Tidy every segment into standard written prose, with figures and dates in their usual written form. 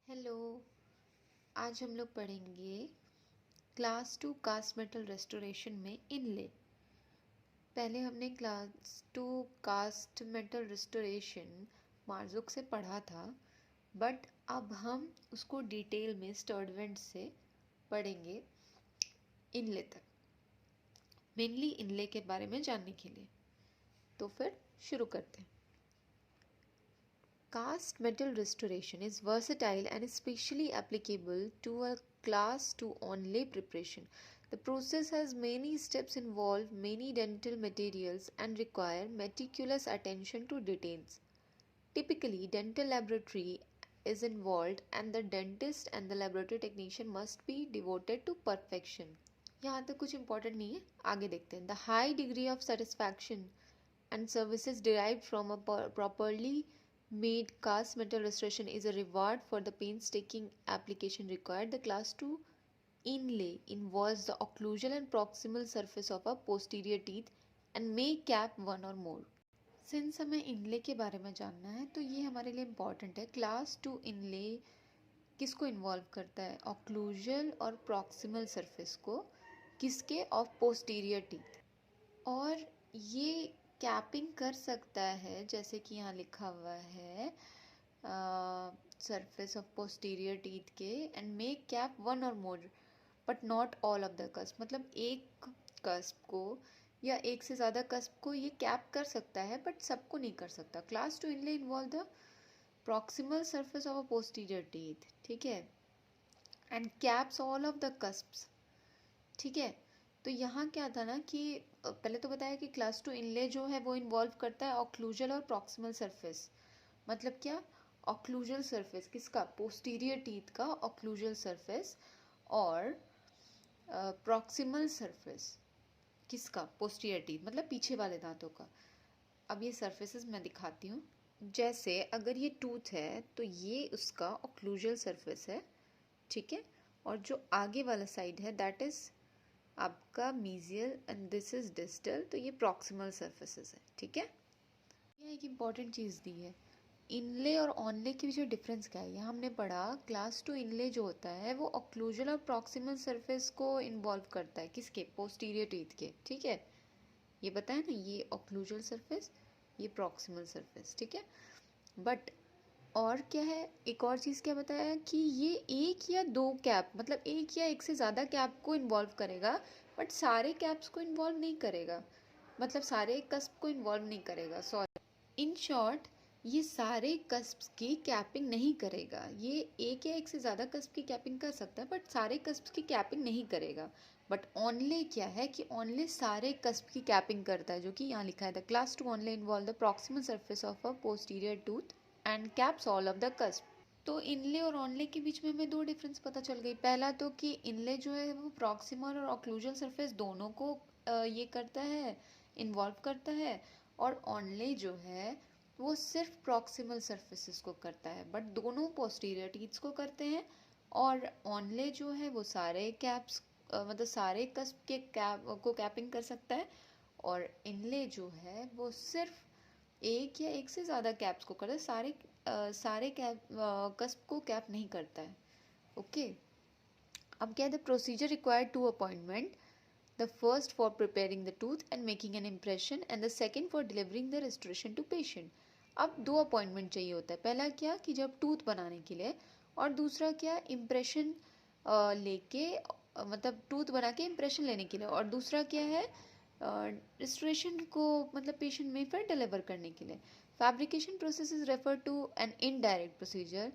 Hello. आज हम लोग पढ़ेंगे क्लास 2 कास्ट मेटल रेस्टोरेशन में इनले। पहले हमने क्लास 2 कास्ट मेटल रेस्टोरेशन मार्जुक से पढ़ा था, बट अब हम उसको डिटेल में स्टर्डवेंट से पढ़ेंगे इनले तक, मेनली इनले के बारे में जानने के लिए। तो फिर शुरू करते हैं। Cast metal restoration is versatile and especially applicable to a class 2 onlay preparation. The process has many steps involved, many dental materials, and require meticulous attention to details. Typically, dental laboratory is involved and the dentist and the laboratory technician must be devoted to perfection. यहाँ तक कुछ important नहीं है, आगे देखते हैं. The high degree of satisfaction and services derived from a properly made cast metal restoration is a reward for the painstaking application required. The class 2 inlay involves the occlusal and proximal surface of a posterior teeth and may cap one or more. Since हमें इनले के बारे में जानना है तो ये हमारे लिए इम्पॉर्टेंट है. क्लास 2 इनले किसको इन्वॉल्व करता है? ऑक्लूजल और प्रॉक्सिमल सरफेस को. किसके? Of posterior teeth. और ये कैपिंग कर सकता है, जैसे कि यहाँ लिखा हुआ है, सरफेस ऑफ पोस्टीरियर टीथ के, एंड मेक कैप वन और more but not all of the cusp. मतलब एक कस्प को या एक से ज़्यादा कस्प को ये कैप कर सकता है, बट सबको नहीं कर सकता. Class 2 inlay involve the proximal surface of a posterior teeth, ठीक है, and caps all of the cusps, ठीक है. तो यहाँ क्या था ना कि पहले तो बताया कि क्लास 2 इनले जो है वो इन्वॉल्व करता है ऑक्लूजल और प्रॉक्सिमल सरफेस. मतलब क्या? ऑक्लूजल सरफेस किसका? पोस्टीरियर टीथ का ऑक्लूजल सरफेस. और प्रॉक्सिमल सरफेस किसका? पोस्टीरियर टीथ, मतलब पीछे वाले दांतों का. अब ये सरफेसेस मैं दिखाती हूँ. जैसे अगर ये टूथ है तो ये उसका ऑक्लूजल सरफेस है, ठीक है, और जो आगे वाला साइड है दैट इज़ आपका mesial and this is distal. तो ये प्रॉक्सिमल सरफेसेस है, ठीक है. ये एक इम्पॉर्टेंट चीज़ दी है. इनले और ऑनले के बीच में डिफरेंस क्या है? यहाँ हमने पढ़ा क्लास 2 इनले जो होता है वो ऑक्लूजल और प्रॉक्सिमल सरफेस को इन्वॉल्व करता है. किसके? पोस्टीरियर टीथ के, ठीक है. ये बताया ना, ये ऑक्लूजल सरफेस, ये प्रॉक्सिमल सरफेस, ठीक है. बट और क्या है, एक और चीज़ क्या बताया कि ये एक या दो कैप, मतलब एक या एक से ज़्यादा कैप को इन्वॉल्व करेगा, बट सारे कैप्स को इन्वॉल्व नहीं करेगा. मतलब सारे कस्प को इन्वॉल्व नहीं करेगा, सॉरी. इन शॉर्ट, ये सारे कस्प्स की कैपिंग नहीं करेगा. ये एक या एक से ज़्यादा कस्प की कैपिंग कर सकता है, बट सारे कस्प की कैपिंग नहीं करेगा. बट ऑनले क्या है कि ऑनले सारे कस्प की कैपिंग करता है, जो कि यहाँ लिखा है. The class 2 only involve the proximal surface of a posterior tooth and caps all of the cusp. तो इनले और ऑनले के बीच में हमें दो डिफरेंस पता चल गई. पहला तो कि इनले जो है वो प्रॉक्सिमल और ऑक्लूजल सरफेस दोनों को ये करता है, इन्वॉल्व करता है. और ऑनले जो है वो सिर्फ प्रॉक्सिमल सरफेसेस को करता है, बट दोनों पोस्टीरियर टीथ्स को करते हैं. और ऑनले जो है वो सारे कैप्स मतलब सारे कस्प के कैप को कैपिंग कर सकता है. और इनले जो है वो सिर्फ एक या एक से ज़्यादा कैप्स को करता है, सारे कैप कस्प को कैप नहीं करता है. ओके. अब क्या है? The procedure required 2 appointment. The first for preparing the tooth and making an impression and the second for delivering the restoration to patient. अब 2 अपॉइंटमेंट चाहिए होता है. पहला क्या कि जब टूथ बनाने के लिए, और दूसरा क्या? इम्प्रेशन लेके मतलब टूथ बना के इम्प्रेशन लेने के लिए. और दूसरा क्या है? रेस्टोरेशन को मतलब पेशेंट में फिर डिलीवर करने के लिए. Fabrication process is refer to an indirect procedure.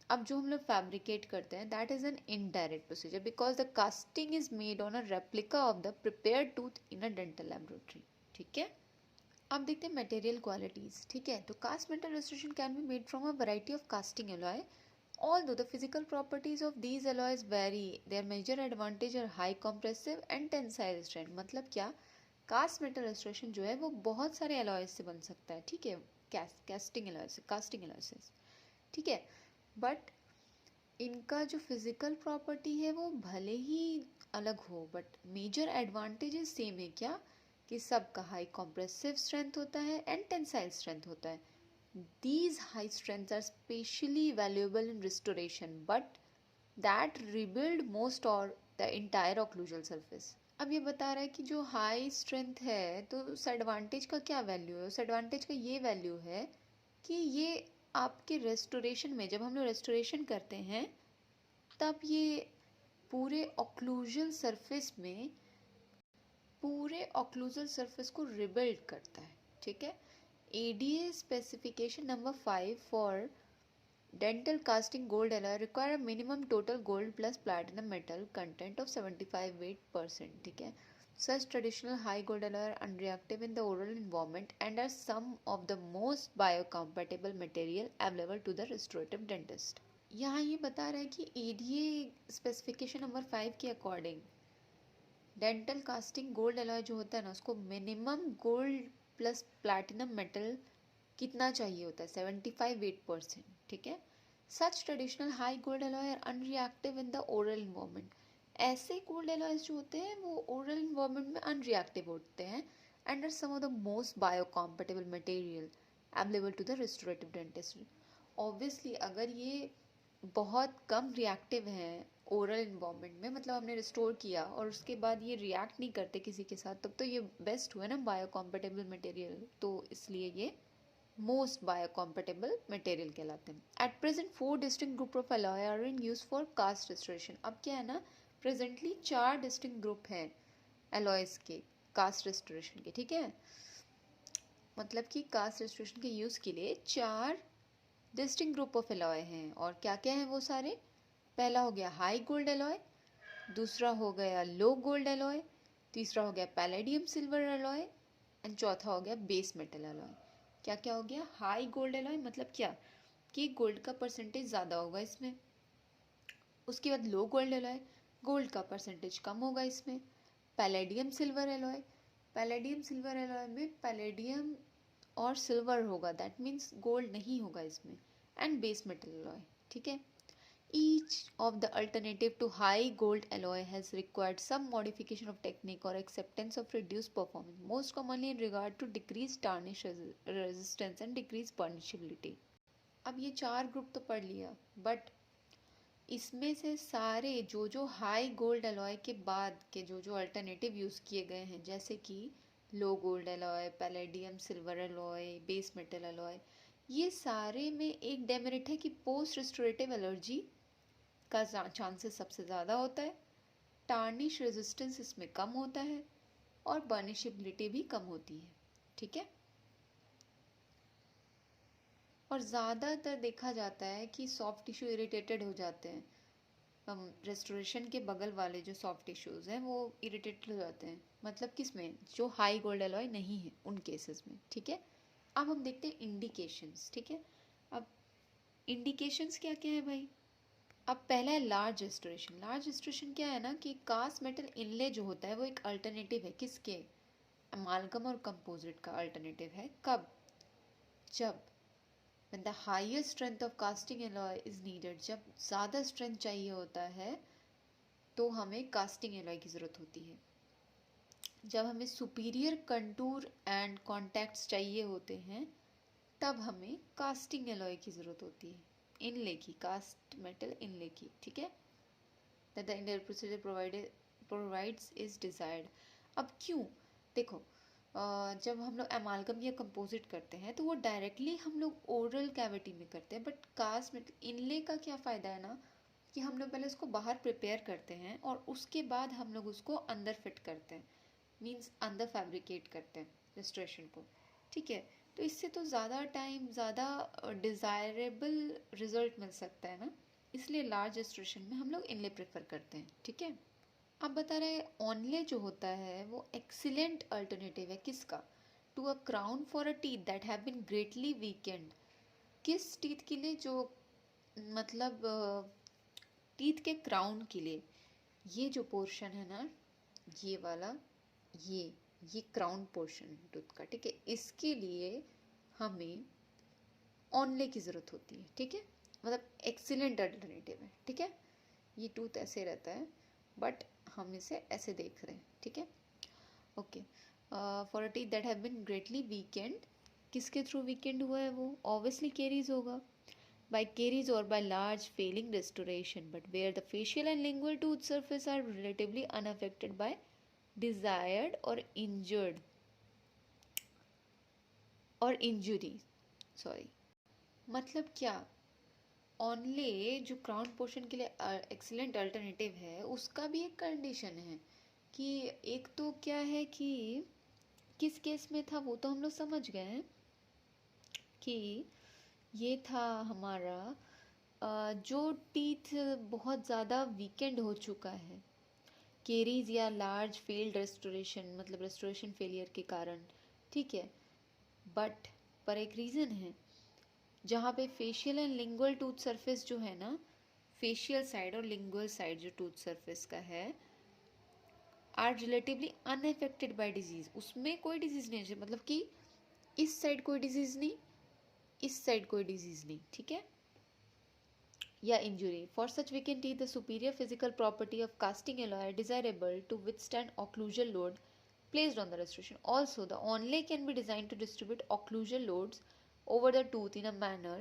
अब जो हम लोग फैब्रिकेट करते हैं that is an indirect procedure because the casting is made on a replica of the prepared tooth in a dental laboratory, ठीक है. अब देखते हैं मटेरियल क्वालिटीज़, ठीक है. तो cast metal restoration can be made from a variety of casting alloy. Although the physical properties of these alloys vary, their major advantage are high compressive and tensile strength. मतलब क्या? Cast metal restoration जो है वो बहुत सारे alloys से बन सकता है, ठीक है. कास्टिंग एलॉय से, ठीक है. बट इनका जो फिजिकल प्रॉपर्टी है वो भले ही अलग हो, बट मेजर एडवांटेजेस सेम है. क्या? कि सबका हाई कॉम्प्रेसिव स्ट्रेंथ होता है एंड टेंसाइल स्ट्रेंथ होता है. These high strengths are especially valuable in restoration, but that rebuild most or the entire occlusal surface. अब ये बता रहा है कि जो हाई स्ट्रेंथ है तो उस एडवांटेज का क्या वैल्यू है। उस एडवांटेज का ये वैल्यू है कि ये आपके रेस्टोरेशन में, जब हम लोग रेस्टोरेशन करते हैं तब ये पूरे ऑक्लूजल सरफेस को रिबिल्ड करता है। ठीक है। ADA specification number 5 for dental casting gold alloy require a minimum total gold plus platinum metal content of 75% ठीक है। Such traditional high gold alloy are unreactive in the oral environment and are some of the most biocompatible material available to the restorative dentist। यहाँ ये बता रहा है कि ADA specification number 5 के according dental casting gold alloy जो होता है ना, उसको minimum gold plus platinum metal कितना चाहिए होता है, 75-8%। ठीक है। Such traditional high gold alloy are unreactive in the oral environment. ऐसे गोल्ड एलॉयज जो होते हैं वो ओरल इन्वायरमेंट में अनरिएक्टिव होते हैं and are some of the most biocompatible material available to the restorative dentistry. Obviously अगर ये बहुत कम रिएक्टिव हैं ओरल इन्वायरमेंट में, मतलब हमने रिस्टोर किया और उसके बाद ये रिएक्ट नहीं करते किसी के साथ, तब तो ये बेस्ट हुआ ना बायोकॉम्पेटेबल मटेरियल, तो इसलिए ये मोस्ट बायोकॉम्पेटेबल मटेरियल कहलाते हैं। At present 4 distinct group of alloy are in use for cast restoration. अब क्या है ना, प्रेजेंटली 4 डिस्टिंक्ट ग्रुप हैं एलॉयज के कास्ट रेस्टोरेशन के। ठीक है। मतलब कि कास्ट रेस्टोरेशन के यूज़ के लिए 4 डिस्टिंक्ट ग्रुप ऑफ एलॉय हैं। और क्या क्या हैं वो सारे? पहला हो गया हाई गोल्ड एलॉय, दूसरा हो गया लो गोल्ड एलॉय, तीसरा हो गया पैलेडियम सिल्वर एलॉय एंड चौथा हो गया बेस मेटल एलॉय। क्या क्या हो गया? हाई गोल्ड एलॉय मतलब क्या कि गोल्ड का परसेंटेज ज़्यादा होगा इसमें। उसके बाद लो गोल्ड एलॉय, गोल्ड का परसेंटेज कम होगा इसमें। Palladium silver alloy, palladium silver alloy में पैलेडियम और सिल्वर होगा, दैट मीन्स गोल्ड नहीं होगा इसमें। And base metal alloy. ठीक है। Each of the alternative to high gold alloy has required some modification of technique or acceptance of reduced performance, most commonly in regard to decreased tarnish resistance and decreased burnishability। अब ये 4 group तो पढ़ लिया, but इसमें से सारे जो high gold alloy के बाद के जो अल्टरनेटिव यूज़ किए गए हैं, जैसे कि low gold alloy, palladium silver alloy, base metal alloy, ये सारे में एक डेमेरिट है कि पोस्ट रिस्टोरेटिव एलर्जी का चांसेस सबसे ज़्यादा होता है, टार्निश रेजिस्टेंस इसमें कम होता है और बर्निशेबिलिटी भी कम होती है। ठीक है। और ज़्यादातर देखा जाता है कि सॉफ्ट टिश्यू इरिटेटेड हो जाते हैं। रेस्टोरेशन के बगल वाले जो सॉफ्ट टिश्यूज़ हैं वो इरिटेटेड हो जाते हैं, मतलब किस में? जो हाई गोल्ड एलॉय नहीं है उन केसेस में। ठीक है। अब हम देखते हैं इंडिकेशंस। ठीक है। अब इंडिकेशंस क्या क्या है भाई? अब पहला है लार्ज रेस्टोरेशन। लार्ज रेस्टोरेशन क्या है ना कि कास्ट मेटल इनले जो होता है वो एक अल्टरनेटिव है किसके? अमालगम और कंपोजिट का अल्टरनेटिव है। कब? जब when the highest strength of casting alloy is needed, जब ज़्यादा स्ट्रेंथ चाहिए होता है तो हमें कास्टिंग एलॉय की ज़रूरत होती है। जब हमें सुपीरियर कंटूर एंड कॉन्टैक्ट्स चाहिए होते हैं तब हमें कास्टिंग एलॉय की ज़रूरत होती है, इनले की, कास्ट मेटल इनले की। ठीक है। that the entire procedure provides is desired। अब क्यों? देखो, जब हम लोग एमालगम या कंपोजिट करते हैं तो वो डायरेक्टली हम लोग ओरल कैविटी में करते हैं, बट कास्ट में इनले का क्या फ़ायदा है ना कि हम लोग पहले उसको बाहर प्रिपेयर करते हैं और उसके बाद हम लोग उसको अंदर फिट करते हैं, मीन्स अंदर फैब्रिकेट करते हैं रेस्टोरेशन को। ठीक है। तो इससे तो ज़्यादा टाइम, ज़्यादा डिज़ायरेबल रिजल्ट मिल सकता है ना, इसलिए लार्ज रेस्टोरेशन में हम लोग इनले प्रेफर करते हैं। ठीक है। अब बता रहे हैं ऑनले जो होता है वो एक्सीलेंट अल्टरनेटिव है किसका? To a crown for a teeth that have been greatly weakened. किस टीथ के लिए? जो मतलब टीथ के क्राउन के लिए। ये जो पोर्शन है ना, ये वाला, ये क्राउन पोर्शन है टूथ का। ठीक है। इसके लिए हमें ऑनले की ज़रूरत होती है। ठीक है। मतलब एक्सीलेंट अल्टरनेटिव है। ठीक है। ये टूथ ऐसे रहता है बट हम इसे ऐसे देख रहे हैं। ठीक है। Okay. For a teeth that have been greatly weakened किसके थ्रू वीकेंड हुआ है वो? ऑब्वियसली केरीज होगा, by caries or by large failing restoration, but where the facial and lingual tooth surface are relatively unaffected by desired or injured or injury. Sorry. मतलब क्या? ऑनले जो crown portion के लिए excellent alternative है, उसका भी एक कंडीशन है कि एक तो क्या है कि किस केस में था वो तो हम लोग समझ गए हैं कि ये था हमारा जो टीथ बहुत ज़्यादा वीकेंड हो चुका है, केरीज या लार्ज फेल्ड रेस्टोरेशन, मतलब रेस्टोरेशन फेलियर के कारण, ठीक है। बट पर एक रीज़न है जहाँ पे facial and lingual tooth surface जो है ना, फेशियल साइड और लिंगुअल साइड जो टूथ सरफेस का है, are relatively unaffected by disease, उसमें कोई डिजीज नहीं है, मतलब कि इस साइड कोई डिजीज नहीं, इस साइड कोई डिजीज नहीं, ठीक है, या injury. For such weakened teeth, the superior physical property of casting alloy are desirable to withstand occlusal load placed on the restoration. Also, the onlay can be designed to distribute occlusal loads over the tooth in a manner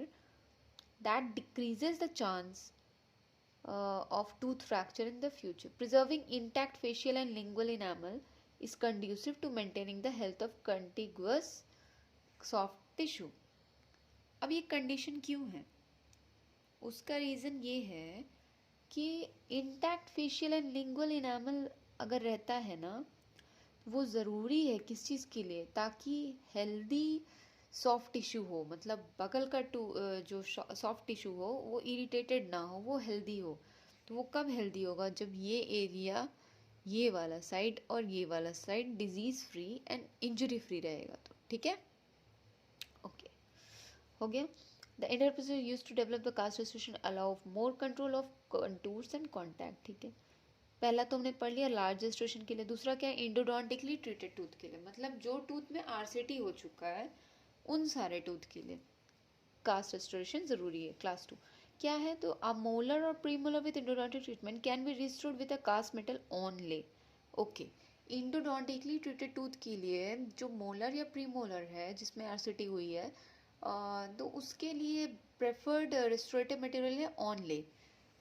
that decreases the chance of tooth fracture in the future. Preserving intact facial and lingual enamel is conducive to maintaining the health of contiguous soft tissue. अब ये condition क्यों है? उसका reason ये है कि intact facial and lingual enamel अगर रहता है ना, वो ज़रूरी है किस चीज़ के लिए? ताकि हेल्दी सॉफ्ट टिश्यू हो, मतलब बगल का जो सॉफ्ट टिश्यू हो वो इरिटेटेड ना हो, वो हेल्दी हो। तो वो कब हेल्दी होगा? जब ये एरिया, ये वाला साइड और ये वाला side disease free and injury free रहेगा तो, ठीक है, ओके, हो गया। The entire procedure used to develop the cast restoration allow more control of contours and contact, ठीक है। पहला तो हमने पढ़ लिया लार्ज रेस्टोरेशन के लिए, दूसरा क्या है? इंडोडोंटिकली ट्रीटेड टूथ के लिए, मतलब जो टूथ में आरसीटी हो चुका है उन सारे टूथ के लिए कास्ट रेस्टोरेशन जरूरी है। क्लास 2 क्या है? तो अ मोलर और premolar with endodontic treatment can be restored with a cast metal only. Okay, endodontically treated tooth के लिए जो मोलर या प्रीमोलर है जिसमें आरसीटी हुई है, तो उसके लिए प्रेफर्ड रेस्टोरेटिव मटेरियल है ऑनले,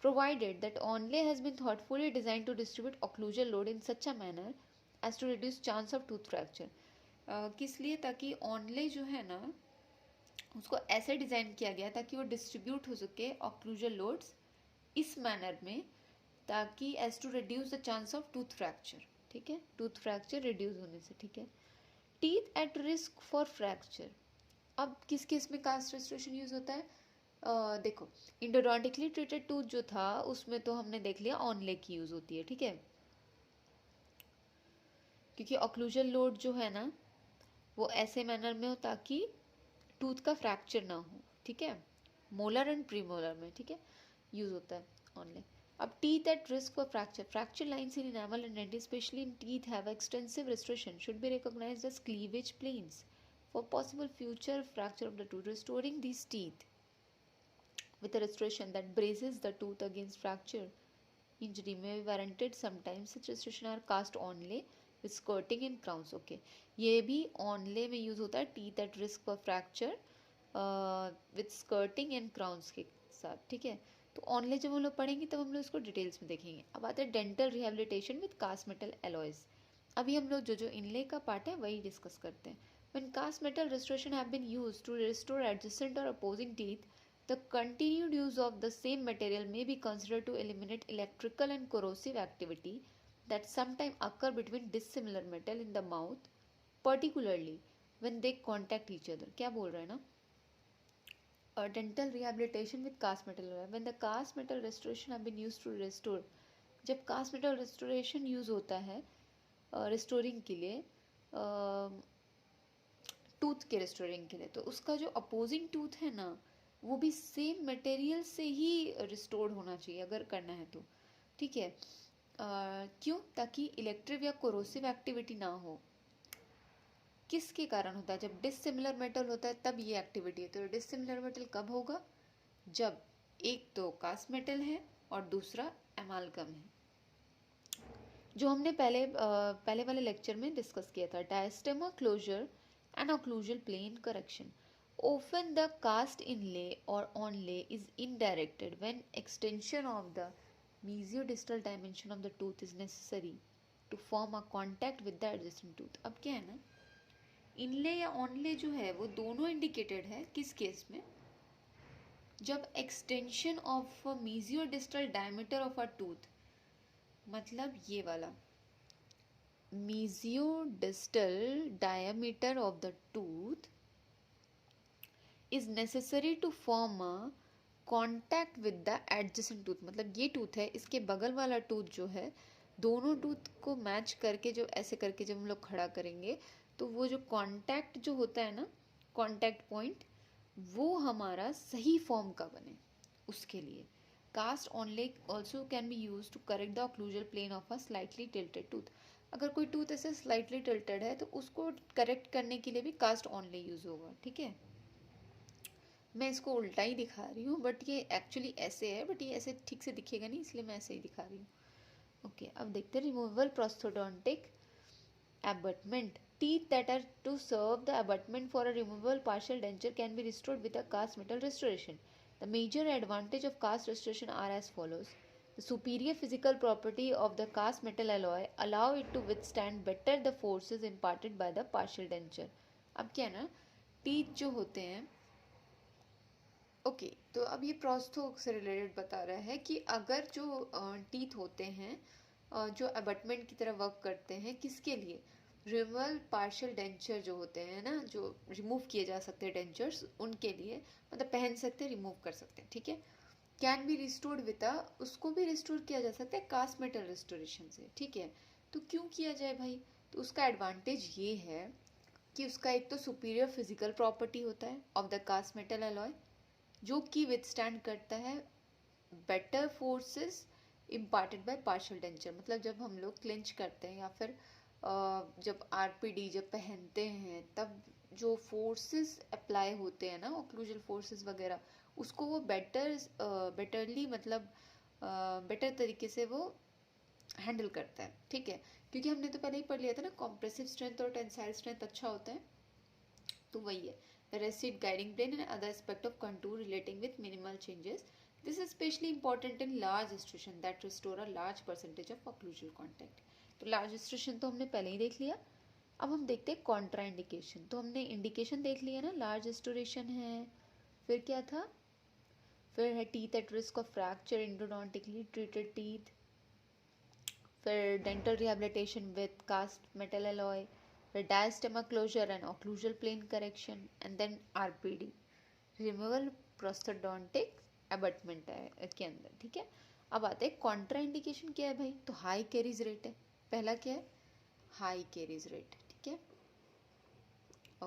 provided that onlay has been thoughtfully designed to distribute occlusal load in such a manner as to reduce chance of tooth fracture. किस लिए? ताकि ऑनले जो है ना उसको ऐसे डिज़ाइन किया गया ताकि वो डिस्ट्रीब्यूट हो सके ऑक्लूजल लोड्स इस मैनर में, ताकि as to reduce the chance of tooth fracture, ठीक है, टूथ फ्रैक्चर रिड्यूस होने से, ठीक है। Teeth at risk for fracture, अब किस केस में कास्ट रेस्टोरेशन यूज होता है? देखो, इंडोडोंटिकली ट्रीटेड टूथ जो था उसमें तो हमने देख लिया ऑनले की यूज होती है, ठीक है, क्योंकि ऑक्लूजल लोड जो है ना वो ऐसे मैनर में हो ताकि टूथ का फ्रैक्चर ना हो, ठीक है, मोलर एंड प्रीमोलर में, ठीक है, यूज होता है ऑनले। अब teeth at risk for fracture, fracture lines in enamel and dentin especially in teeth have extensive restoration should be recognized as cleavage planes for possible future fracture of the tooth. Restoring these teeth with a restoration that braces the tooth against fracture injury may be warranted. Sometimes such restoration are cast onlay with skirting and crowns. Okay, ये भी onlay में use होता है teeth at risk for fracture with skirting and crowns के साथ, ठीक है। तो ऑनले जब हम लोग पढ़ेंगे तब हम लोग इसको डिटेल्स में देखेंगे। अब आते हैं dental rehabilitation with cast metal alloys. अभी हम लोग जो इनले का पार्ट है वही डिस्कस करते हैं। When cast metal restoration have been used to restore adjacent or opposing teeth, the continued use of the same material may be considered to eliminate electrical and corrosive activity that sometimes occur between dissimilar metal in the mouth, particularly when they contact each other. क्या बोल रहे हैं ना? Dental rehabilitation with cast metal. When the cast metal restoration have been used to restore, जब cast metal restoration use होता है restoring के लिए टूथ के रेस्टोरिंग के लिए, तो उसका जो अपोजिंग टूथ है ना वो भी सेम मटेरियल से ही रिस्टोर्ड होना चाहिए अगर करना है तो, ठीक है। क्यों? ताकि इलेक्ट्रिक या कोरोसिव एक्टिविटी ना हो। किसके कारण होता है? जब डिसिमिलर मेटल होता है तब ये एक्टिविटी है। तो डिसिमिलर मेटल कब होगा? जब एक तो कास्ट मेटल है और दूसरा एमालगम है, जो हमने पहले वाले लेक्चर में डिस्कस किया था। Diastema closure and occlusal plane correction. Often the cast inlay or onlay is indirected when extension of the mesiodistal dimension of the tooth is necessary to form a contact with the adjacent tooth. अब क्या है ना, इनले या ऑनले जो है वो दोनों indicated है किस केस में, जब extension of mesiodistal diameter of a tooth, मतलब ये वाला mesiodistal diameter of the tooth is necessary to form a contact with the adjacent tooth, मतलब ये टूथ है, इसके बगल वाला टूथ जो है, दोनों टूथ को मैच करके जो ऐसे करके जब हम लोग खड़ा करेंगे तो वो जो कॉन्टैक्ट जो होता है ना, कॉन्टैक्ट पॉइंट, वो हमारा सही फॉर्म का बने, उसके लिए cast onlay also can be use to correct the occlusal plane of a slightly tilted tooth. अगर कोई टूथ ऐसे स्लाइटली टिल्टेड है तो उसको करेक्ट करने के लिए भी कास्ट ऑनले यूज होगा, ठीक है। मैं इसको उल्टा ही दिखा रही हूँ, बट ये एक्चुअली ऐसे है, बट ये ऐसे ठीक से दिखेगा नहीं, इसलिए मैं ऐसे ही दिखा रही हूँ। ओके, अब देखते हैं removable प्रोस्थोडोंटिक abutment. Teeth that are to serve the abutment for a removable partial denture can be restored with a cast metal restoration. The major advantage of cast restoration are as follows. The superior physical property of the cast metal alloy allow it to withstand better the forces imparted by the partial denture. अब क्या है ना, teeth जो होते हैं, okay तो अब ये प्रोस्थो से रिलेटेड बता रहा है कि अगर जो टीथ होते हैं जो अबटमेंट की तरह वर्क करते हैं, किसके लिए, रिमूवल पार्शियल डेंचर जो होते हैं ना, जो रिमूव किए जा सकते हैं डेंचर्स, उनके लिए, मतलब पहन सकते हैं, रिमूव कर सकते हैं, ठीक है। कैन बी रिस्टोर्ड विद अ, उसको भी रिस्टोर किया जा सकता है कास्ट मेटल रिस्टोरेशन से, ठीक है। तो क्यों किया जाए भाई, तो उसका एडवांटेज ये है कि उसका एक तो सुपीरियर फिजिकल प्रॉपर्टी होता है of the cast metal alloy, जो कि विथस्टैंड करता है better forces imparted by partial denture, मतलब जब हम लोग क्लिंच करते हैं या फिर जब आरपीडी जब पहनते हैं तब जो फोर्सेस अप्लाई होते हैं ना, ऑक्लूजल फोर्सेस वगैरह, उसको वो बेटरली मतलब बेटर तरीके से वो हैंडल करता है, ठीक है। क्योंकि हमने तो पहले ही पढ़ लिया था ना, कॉम्प्रेसिव स्ट्रेंथ और टेंसाइल स्ट्रेंथ अच्छा होता है, तो वही है recede guiding plane and other aspect of contour relating with minimal changes. This is especially important in large restoration that restore a large percentage of occlusal contact. तो large restoration तो हमने पहले ही देख लिया। अब हम देखते हैं कॉन्ट्रा इंडिकेशन। तो हमने इंडिकेशन देख लिया ना, लार्ज restoration है, फिर क्या था, फिर है teeth at risk of fracture endodontically treated teeth, फिर dental rehabilitation with cast metal alloy, फिर diastema closure and occlusal plane correction, and then RPD, removal prosthodontic abutment है के अंदर, ठीक है। अब आते हैं कॉन्ट्रा इंडिकेशन क्या है भाई, तो हाई कैरीज रेट है, पहला क्या है, हाई कैरीज रेट, ठीक है।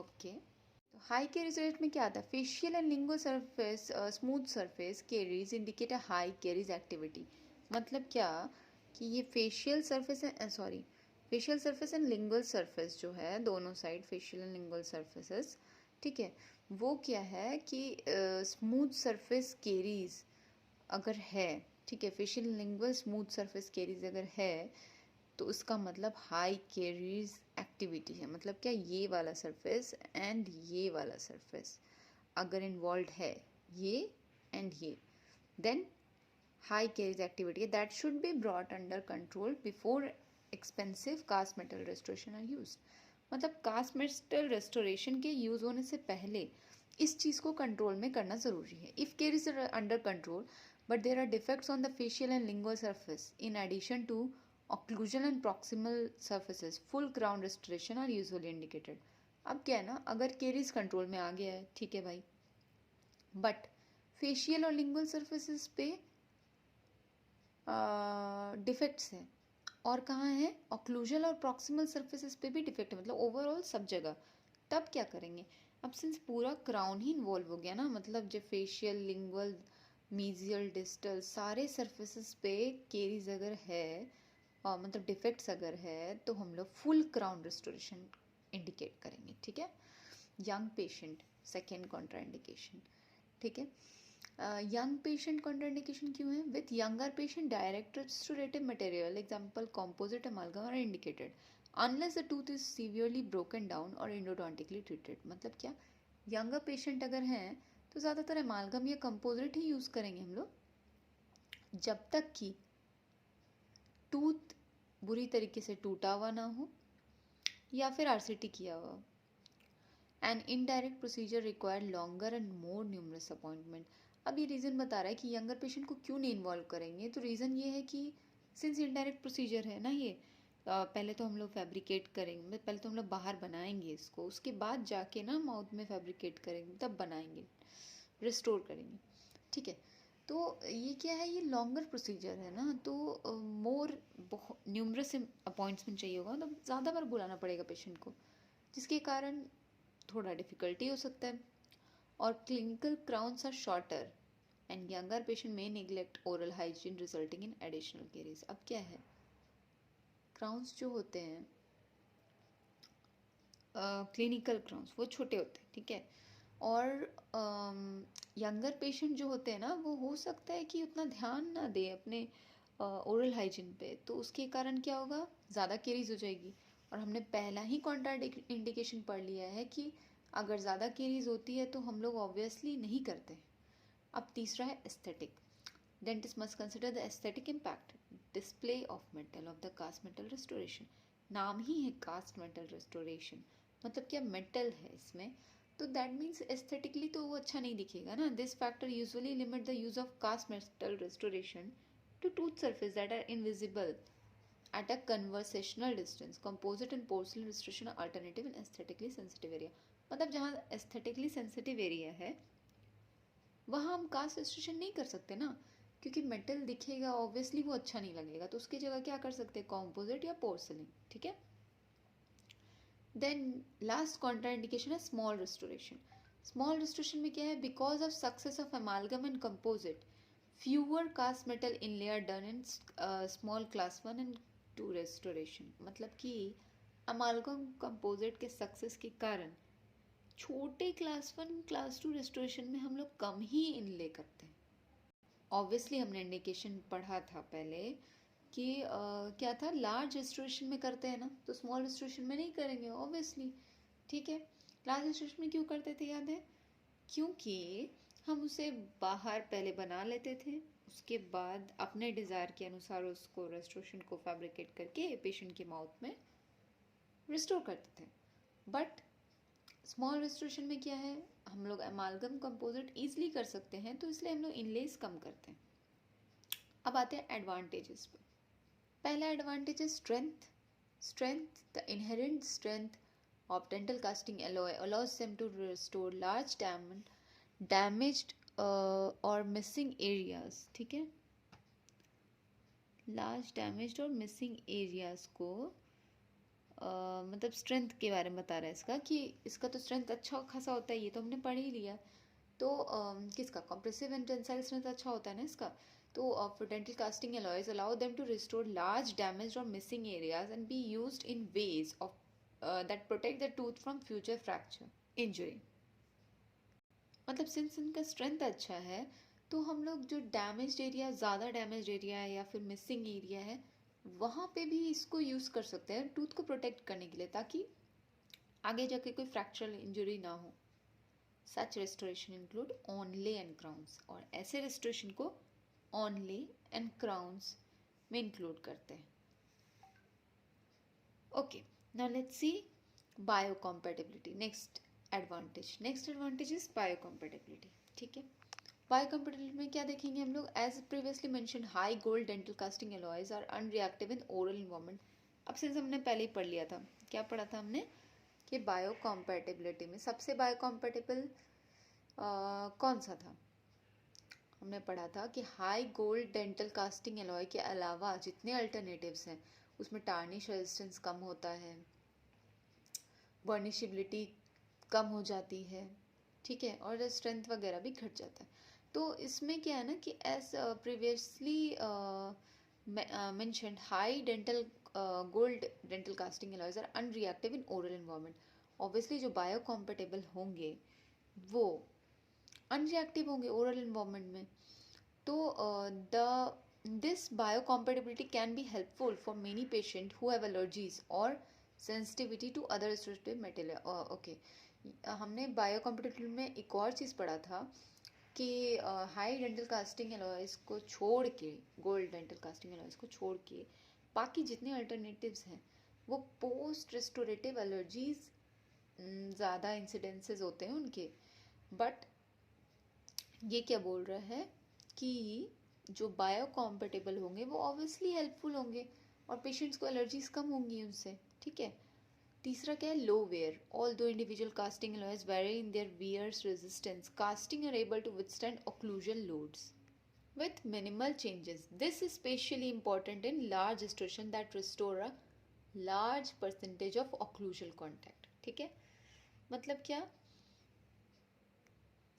ओके, तो हाई कैरीज रेट में क्या आता है, facial and lingual surface smooth surface carries indicate a high carries activity. मतलब क्या कि ये फेशियल सरफेस है, sorry, facial surface and lingual surface जो है, दोनों side facial and lingual surfaces, ठीक है, वो क्या है कि स्मूथ सरफेस केरीज अगर है, ठीक है, facial lingual smooth surface caries अगर है, तो उसका मतलब हाई केरीज एक्टिविटी है। मतलब क्या, ये वाला सरफेस एंड ये वाला सरफेस अगर इन्वॉल्व है, ये एंड ये, then high caries activity, that should be brought under control before expensive cast metal restoration are use. मतलब कास्ट मेटल रेस्टोरेशन के यूज होने से पहले इस चीज़ को कंट्रोल में करना ज़रूरी है। If care is under control but there are defects on the facial and lingual surface in addition to occlusion and proximal surfaces, full crown restoration are usually indicated. अब क्या है ना, अगर केरीज कंट्रोल में आ गया है, ठीक है भाई, बट फेशियल और लिंगुअल सर्फेसेस पे डिफेक्ट्स हैं, और कहाँ है, ऑक्लूजल और प्रॉक्सिमल सर्फेसेस पे भी डिफेक्ट है, मतलब ओवरऑल सब जगह। तब क्या करेंगे, अब सिंस पूरा क्राउन ही इन्वॉल्व हो गया ना, मतलब जो फेशियल लिंगुअल मीजियल डिस्टल सारे सर्फेसेस पे केरीज अगर है, मतलब डिफेक्ट्स अगर है, तो हम लोग फुल क्राउन रेस्टोरेशन इंडिकेट करेंगे, ठीक है। Young patient, second contraindication, ठीक है। यंग पेशेंट कॉन्ट्राइंडिकेशन क्यों है, with younger patient direct restorative material example composite amalgam are indicated. Unless the tooth is severely broken down और एंडोडोंटिकली ट्रीटेड। मतलब क्या, यंगर पेशेंट अगर हैं तो ज़्यादातर एमालगम या कंपोजिट ही यूज़ करेंगे हम लोग, जब तक कि टूथ बुरी तरीके से टूटा हुआ ना हो या फिर आरसीटी किया हुआ। N indirect procedure require longer and more numerous appointment. अब ये रीज़न बता रहा है कि यंगर पेशेंट को क्यों नहीं इन्वॉल्व करेंगे, तो रीज़न ये है कि सिंस इनडायरेक्ट प्रोसीजर है ना ये, पहले तो हम लोग फैब्रिकेट करेंगे, पहले तो हम लोग बाहर बनाएंगे इसको, उसके बाद जाके ना माउथ में फैब्रिकेट करेंगे, तब बनाएंगे, रिस्टोर करेंगे, ठीक है। तो ये क्या है, ये लॉन्गर प्रोसीजर है ना, तो मोर न्यूमरस अपॉइंटमेंट चाहिए होगा, तो ज़्यादा बार बुलाना पड़ेगा पेशेंट को, जिसके कारण थोड़ा डिफिकल्टी हो सकता है। और clinical crowns are shorter and younger patient में neglect oral hygiene resulting in additional cares. अब क्या है, क्राउन्स जो होते हैं, क्लिनिकल क्राउन्स वो छोटे होते हैं, ठीक है। और यंगर पेशेंट जो होते हैं ना, वो हो सकता है कि उतना ध्यान ना दे अपने ओरल हाइजीन पे, तो उसके कारण क्या होगा, ज़्यादा केरीज हो जाएगी। और हमने पहला ही कॉन्ट्रा इंडिकेशन पढ़ लिया है कि अगर ज़्यादा केरीज होती है तो हम लोग ऑब्वियसली नहीं करते। अब तीसरा है aesthetic. Dentist must consider the aesthetic impact display of metal of the cast metal restoration. नाम ही है कास्ट मेटल रेस्टोरेशन, मतलब क्या मेटल है इसमें, तो दैट मीन्स एस्थेटिकली तो वो अच्छा नहीं दिखेगा ना। This factor usually limit the use of cast metal restoration to tooth surface that are invisible at a conversational distance. Composite and porcelain restoration are alternative in aesthetically sensitive area. मतलब जहाँ aesthetically sensitive area है वहाँ हम cast restoration नहीं कर सकते ना, क्योंकि मेटल दिखेगा ऑब्वियसली वो अच्छा नहीं लगेगा, तो उसकी जगह क्या कर सकते हैं, कॉम्पोजिट या पोर्सलिन, ठीक है। देन लास्ट कॉन्ट्रा इंडिकेशन है स्मॉल रेस्टोरेशन। स्मॉल रेस्टोरेशन में क्या है, because of success of एमालगम and composite fewer cast metal inlay are done in small class 1 and 2 restoration। मतलब कि अमालगम कंपोजिट के सक्सेस के कारण छोटे क्लास 1 क्लास 2 रेस्टोरेशन में हम लोग कम ही इनले करते हैं। ऑब्वियसली हमने इंडिकेशन पढ़ा था पहले कि क्या था, लार्ज रेस्टोरेशन में करते हैं ना, तो स्मॉल रेस्टोरेशन में नहीं करेंगे ऑब्वियसली, ठीक है। लार्ज रेस्टोरेशन में क्यों करते थे, याद है, क्योंकि हम उसे बाहर पहले बना लेते थे, उसके बाद अपने डिज़ायर के अनुसार उसको रेस्टोरेशन को फैब्रिकेट करके पेशेंट के माउथ में रिस्टोर करते थे। बट स्मॉल रेस्टोरेशन में क्या है, हम लोग एमालगम कंपोजिट ईजिली कर सकते हैं, तो इसलिए हम लोग इनलेस कम करते हैं। अब आते हैं एडवांटेजेस पे। पहला एडवांटेज है strength. Strength, the inherent strength of dental casting alloy allows them to restore large damaged or missing areas, ठीक है। लार्ज डैमेज्ड और मिसिंग एरियाज को मतलब स्ट्रेंथ के बारे में बता रहा है इसका, कि इसका तो स्ट्रेंथ अच्छा खासा होता है, ये तो हमने पढ़ ही लिया। तो किसका, कंप्रेसिव एंड टेंसाइल स्ट्रेंथ अच्छा होता है ना इसका। तो for dental casting alloys allow them to restore large damaged or missing areas and be used in ways of that protect the tooth from future fracture injury। मतलब since इनका strength अच्छा है, तो हम लोग जो डैमेज्ड एरिया, ज़्यादा damaged area है या फिर मिसिंग एरिया है, वहाँ पे भी इसको यूज़ कर सकते हैं टूथ को प्रोटेक्ट करने के लिए, ताकि आगे जाके कोई फ्रैक्चरल इंजरी ना हो। Such restoration include onlay and crowns, और ऐसे रेस्टोरेशन को ऑनले एंड क्राउन्स में इंक्लूड करते हैं। Okay, now let's see biocompatibility. Next advantage is biocompatibility, ठीक है। बायोकम्पैटिबिलिटी में क्या देखेंगे हम लोग, as previously mention high gold dental casting alloys are unreactive in oral environment. अब सिंस हमने पहले ही पढ़ लिया था, क्या पढ़ा था हमने, कि बायोकम्पैटिबिलिटी में सबसे बायोकम्पैटिबल कौन सा था, हमने पढ़ा था कि high gold dental casting alloy के अलावा जितने अल्टरनेटिव्स हैं उसमें टार्निश रेजिस्टेंस कम होता है, वर्निशेबिलिटी कम हो जाती है, ठीक है, और स्ट्रेंथ वगैरह भी घट जाता है। तो इसमें क्या है ना कि as previously mentioned high dental gold dental casting alloys are unreactive in oral environment. Obviously जो बायोकम्पैटिबल होंगे वो अनरिएक्टिव होंगे ओरल एनवायरनमेंट में। तो this biocompatibility can be helpful for many patients who have allergies or sensitivity to other restrictive material. Okay, हमने biocompetitive में एक और चीज़ पढ़ा था कि हाई डेंटल कास्टिंग एलॉयज़ को छोड़ के, गोल्ड डेंटल कास्टिंग एलॉयज़ को छोड़ के बाकी जितने अल्टरनेटिव्स हैं वो पोस्ट रेस्टोरेटिव एलर्जीज ज़्यादा इंसिडेंसेस होते हैं उनके। बट ये क्या बोल रहा है कि जो बायोकॉम्पेटेबल होंगे वो ऑब्वियसली हेल्पफुल होंगे और पेशेंट्स को एलर्जीज कम होंगी उनसे, ठीक है। तीसरा क्या है, लो वेयर। ऑल दो individual casting alloys vary in their wears resistance, casting are able to withstand occlusal loads with minimal changes. This is especially important in large restoration that restore a large percentage of occlusal contact, ठीक है। मतलब क्या,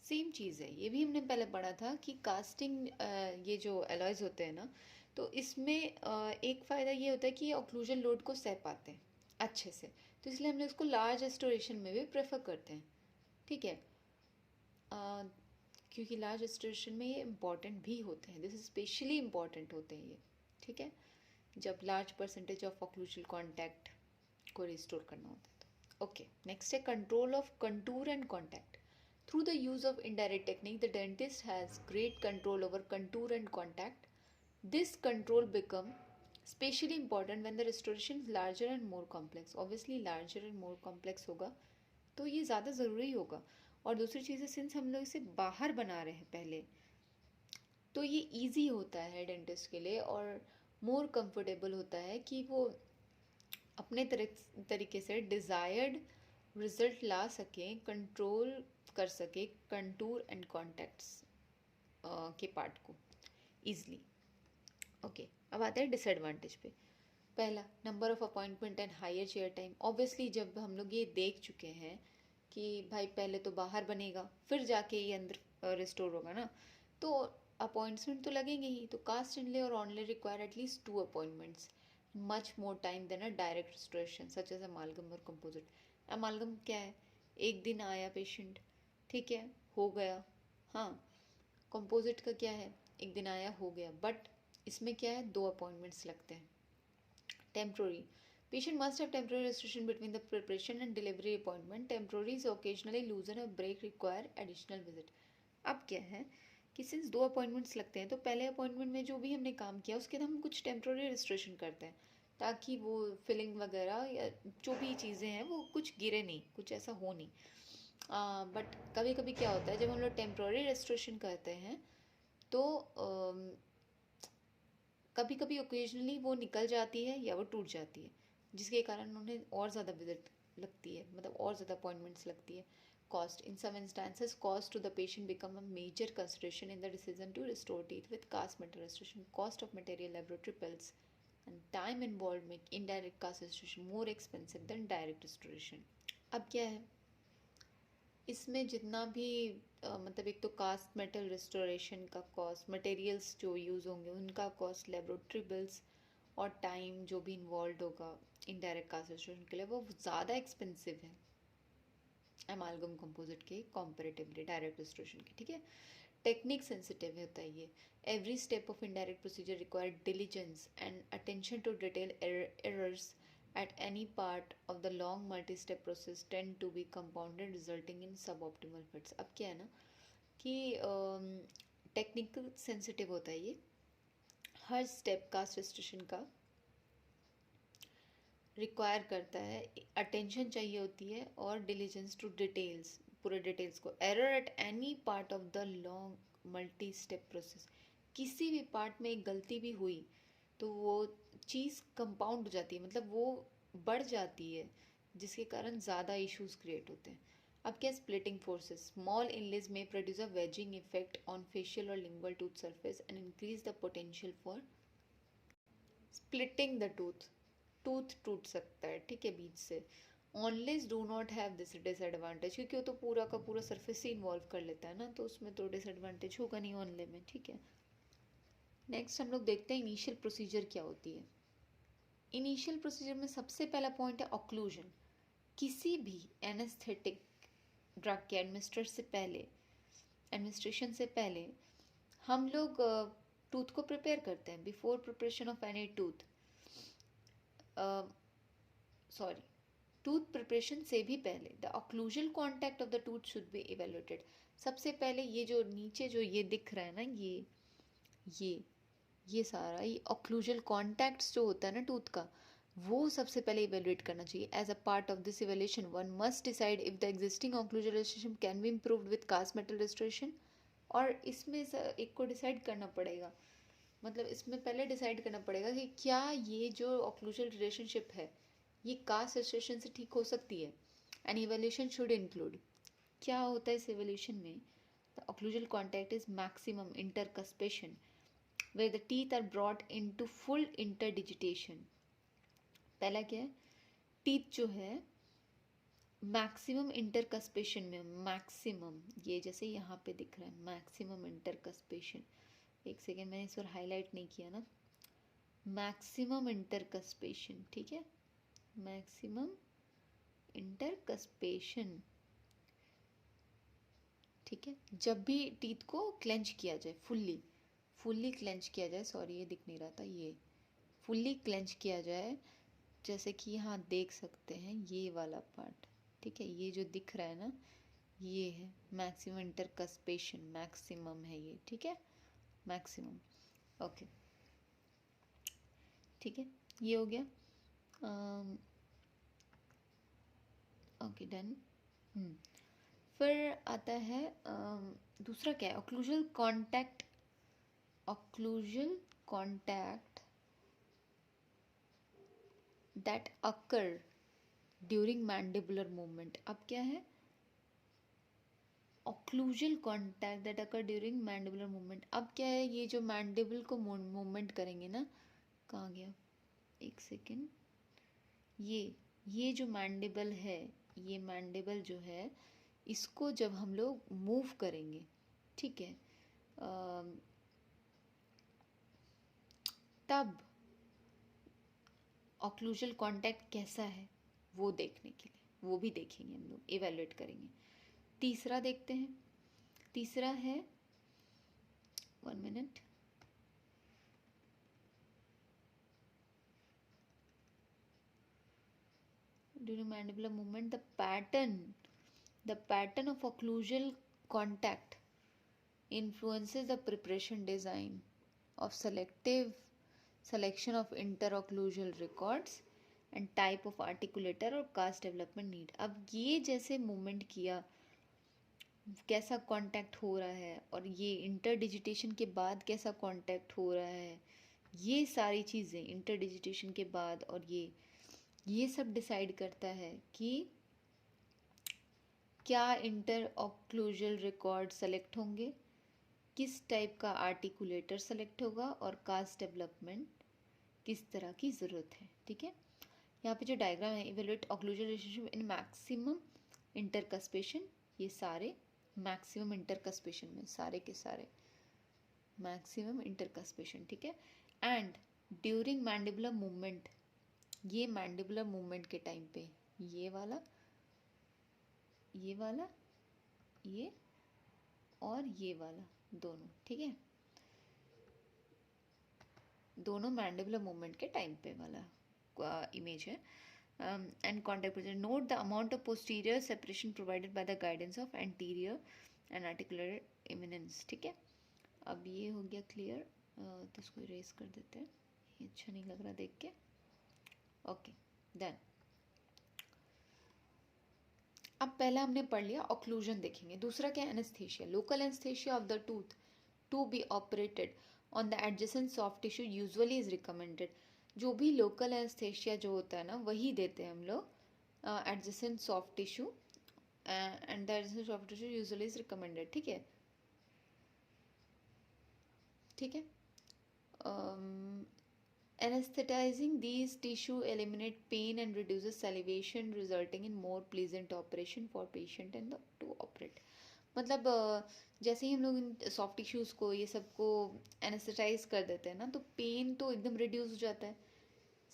same चीज़ है, ये भी हमने पहले पढ़ा था कि कास्टिंग ये जो एलॉयज होते हैं ना, तो इसमें एक फ़ायदा ये होता है कि ये ऑक्लूजन लोड को सह पाते हैं अच्छे से, तो इसलिए हम लोग इसको लार्ज रेस्टोरेशन में भी प्रेफर करते हैं, ठीक है। क्योंकि लार्ज रेस्टोरेशन में ये इम्पॉर्टेंट भी होते हैं, दिस इज स्पेशली इम्पॉर्टेंट होते हैं ये, ठीक है, जब large percentage of occlusal contact को रिस्टोर करना होता है तो। ओके, नेक्स्ट है control of contour and contact. Through the use of indirect technique, the dentist has great control over contour and contact. This control becomes especially important when the restoration is larger and more complex. Obviously, larger and more complex होगा तो ये ज़्यादा ज़रूरी होगा। और दूसरी चीज़ है, since हम लोग इसे बाहर बना रहे हैं पहले, तो ये इजी होता है डेंटिस्ट के लिए और मोर कंफर्टेबल होता है कि वो अपने तरीके से डिज़ायर्ड रिजल्ट ला सकें, कंट्रोल कर सके कंटूर एंड कॉन्टैक्ट्स के पार्ट को ईजली। ओके, अब आते हैं डिसएडवांटेज पे। पहला, number of appointment and higher chair time. Obviously जब हम लोग ये देख चुके हैं कि भाई पहले तो बाहर बनेगा फिर जाके ये अंदर रिस्टोर होगा ना, तो अपॉइंटमेंट तो लगेंगे ही, तो कास्ट इनले और onlay require at least 2 appointments, much more time than a direct restoration such as amalgam और कंपोजिट। अमालगम क्या है, एक दिन आया पेशेंट, ठीक है, हो गया, हाँ। कंपोजिट का क्या है, एक दिन आया हो गया, बट इसमें क्या है, 2 अपॉइंटमेंट्स लगते हैं। Temporary, patient must have temporary restriction between the preparation and delivery appointment. Temporaries occasionally loosen or break require additional visit. अब क्या है कि सिंस 2 अपॉइंटमेंट्स लगते हैं तो पहले अपॉइंटमेंट में जो भी हमने काम किया उसके हम कुछ टेम्प्रोरी रिस्ट्रिक्शन करते हैं ताकि वो फिलिंग वगैरह या जो भी चीज़ें हैं वो कुछ गिरे नहीं, कुछ ऐसा हो नहीं। बट कभी कभी क्या होता है, जब हम लोग टेम्प्रोरी रेस्ट्रिक्शन करते हैं तो कभी कभी ओकेजनली वो निकल जाती है या वो टूट जाती है, जिसके कारण उन्हें और ज़्यादा विजिट लगती है, मतलब और ज़्यादा अपॉइंटमेंट्स लगती है। Cost, in some instances cost to the patient become a major consideration in the decision to restore teeth with cast metal restoration. Cost of material, laboratory bills and time involve make indirect cast restoration more expensive than direct restoration. अब क्या है, इसमें जितना भी मतलब एक तो cast metal restoration का कॉस्ट, मटेरियल्स जो यूज़ होंगे उनका कॉस्ट, लेबोरेटरी बिल्स और टाइम जो भी इन्वॉल्व होगा इनडायरेक्ट कास्ट रेस्टोरेशन के लिए, वो ज़्यादा एक्सपेंसिव है एमालगम कंपोजिट के कंपैरेटिवली डायरेक्ट रेस्टोरेशन के, ठीक है। टेक्निक सेंसिटिव होता है ये। Every step of indirect procedure require diligence and attention to detail errors at any part of the long multi-step process tend to be compounded resulting in suboptimal fits. अब क्या है ना कि टेक्निकल सेंसिटिव होता है ये, हर स्टेप कास्ट रेस्ट्रिक्शन का require करता है, अटेंशन चाहिए होती है और डिलीजेंस टू डिटेल्स, पूरे डिटेल्स को। Error at any part of the long multi step process, किसी भी पार्ट में एक गलती भी हुई तो वो चीज़ कंपाउंड हो जाती है, मतलब वो बढ़ जाती है, जिसके कारण ज़्यादा इश्यूज क्रिएट होते हैं। अब क्या, स्प्लिटिंग फोर्सेस, स्मॉल इनलेज में produce a wedging effect on facial और lingual tooth surface and increase the potential for splitting the tooth. Tooth टूट सकता है, ठीक है, बीच से। Onlays do not have this disadvantage, क्योंकि वो तो पूरा का पूरा सरफेस ही इन्वॉल्व कर लेता है ना, तो उसमें तो डिसएडवांटेज होगा नहीं ऑनले में, ठीक है। नेक्स्ट हम लोग देखते हैं इनिशियल प्रोसीजर क्या होती है। इनिशियल प्रोसीजर में सबसे पहला पॉइंट है ऑक्लूजन। किसी भी एनेस्थेटिक ड्रग के एडमिनिस्ट्रेशन से पहले हम लोग टूथ को प्रिपेयर करते हैं। Before preparation of any tooth sorry, tooth preparation से भी पहले the occlusal contact of the tooth should be evaluated. सबसे पहले ये जो नीचे जो ये दिख रहा है ना, ये ये सारा ये ऑक्लूजल कॉन्टैक्ट्स जो होता है ना टूथ का, वो सबसे पहले इवेल्युएट करना चाहिए। As a part of this evaluation one must decide if the existing occlusal relationship can be improved with cast metal restoration. और इसमें एक को डिसाइड करना पड़ेगा, मतलब इसमें पहले डिसाइड करना पड़ेगा कि क्या ये जो ऑक्लूजल रिलेशनशिप है ये कास्ट रेस्टोरेशन से ठीक हो सकती है। एन इवेल्यूशन शुड इंक्लूड, क्या होता है इस इवेल्यूशन में, the occlusal contact is maximum intercuspation where the teeth are brought into full interdigitation। पहला क्या है, टीथ जो है मैक्सिमम इंटरकस्पेशन में, मैक्सिमम ये जैसे यहाँ पे दिख रहा है मैक्सिमम इंटरकस्पेशन, एक सेकेंड मैंने इस बार हाईलाइट नहीं किया ना, मैक्सिमम इंटरकस्पेशन, ठीक है, मैक्सिमम इंटरकस्पेशन, ठीक है। जब भी टीथ को क्लेंच किया जाए, फुल्ली क्लेंच किया जाए, सॉरी ये दिख नहीं रहा था, ये फुल्ली क्लेंच किया जाए, जैसे कि यहाँ देख सकते हैं ये वाला पार्ट, ठीक है, ये जो दिख रहा है ना ये है मैक्सिमम इंटरकस्पेशन, मैक्सिमम है ये, ठीक है, मैक्सिमम, ओके, ठीक है, ये हो गया, ओके डन। फिर आता है दूसरा क्या है, occlusal contact, occlusal contact that occur during mandibular movement. अब क्या है, occlusal contact that occur during mandibular movement. अब क्या है, ये जो मैंडिबल को मूवमेंट करेंगे ना, कहाँ गया, एक सेकेंड, ये जो मैंडिबल है, ये मैंडिबल जो है इसको जब हम लोग मूव करेंगे, ठीक है, तब ऑक्लूजल कॉन्टैक्ट कैसा है वो देखने के लिए, वो भी देखेंगे हम लोग, इवेलुएट करेंगे। तीसरा देखते हैं, तीसरा है, 1 minute, during mandibular movement the pattern of occlusal contact influences the preparation design of selection of interocclusal records and type of articulator और cast development need। अब ये जैसे मूवमेंट किया, कैसा कांटेक्ट हो रहा है, और ये इंटरडिजिटेशन के बाद कैसा कांटेक्ट हो रहा है, ये सारी चीज़ें इंटरडिजिटेशन के बाद, और ये सब डिसाइड करता है कि क्या इंटर ऑक्लूजल रिकॉर्ड सेलेक्ट होंगे, किस टाइप का आर्टिकुलेटर सेलेक्ट होगा, और कास्ट डेवलपमेंट किस तरह की ज़रूरत है, ठीक है। यहाँ पे जो डायग्राम है, evaluate occlusal relationship in maximum intercuspation, ये सारे मैक्सिमम इंटरकस्पेशन में, सारे के सारे मैक्सिमम इंटरकस्पेशन, ठीक है। एंड ड्यूरिंग मैंडिबुलर मूवमेंट, ये मैंडिबुलर मूवमेंट के टाइम पे ये वाला ये और ये वाला दोनों, ठीक है, दोनों मैंडिबुलर मूवमेंट के टाइम पे वाला इमेज है। And contact present, note the amount of posterior separation provided by the guidance of anterior and articular eminence, ठीक है। अब ये हो गया क्लियर, तो इसको इरेज कर देते हैं, ये अच्छा नहीं लग रहा देख के, ओके डन। अब पहला हमने पढ़ लिया, ऑक्लूजन देखेंगे। दूसरा क्या है, anaesthesia, local anaesthesia of the tooth to be operated on the adjacent soft tissue usually is recommended. जो भी लोकल एनेस्थीसिया जो होता है ना वही देते हैं हम लोग, adjacent soft tissue, and the adjacent soft tissue usually is recommended, ठीक है, ठीक है। Anesthetizing these tissue eliminate pain and reduces salivation, resulting in more pleasant operation for patient and the to operate। मतलब जैसे ही हम लोग इन सॉफ्ट टिश्यूज़ को ये सबको एनेस्थेटाइज कर देते हैं ना, तो पेन तो एकदम रिड्यूस हो जाता है,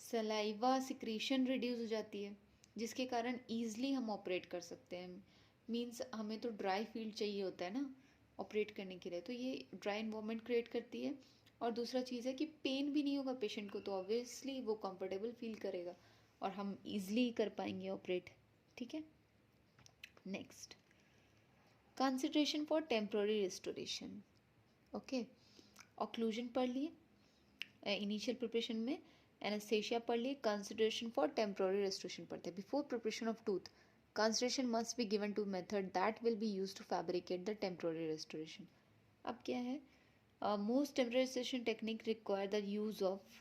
सलाइवा सिक्रीशन रिड्यूस हो जाती है, जिसके कारण ईजिली हम ऑपरेट कर सकते हैं। मीन्स हमें तो ड्राई फील्ड चाहिए होता है ना ऑपरेट करने के लिए, तो ये ड्राई इन्वायरमेंट क्रिएट करती है। और दूसरा चीज़ है कि पेन भी नहीं होगा पेशेंट को, तो ऑब्वियसली वो कंफर्टेबल फील करेगा। और हम इजली कर पाएंगे ऑपरेट, ठीक है। Next, consideration for temporary restoration, okay. Occlusion पढ़ लिए इनिशियल प्रिपरेशन में, एनेस्थेशिया पढ़ लिए, कंसिडरेशन फॉर टेम्प्रोरी रिस्टोरेशन पढ़ते हैं। Before preparation of tooth, consideration must be given to method that will be used to fabricate the temporary restoration. अब क्या है, most temporary restoration technique require the use of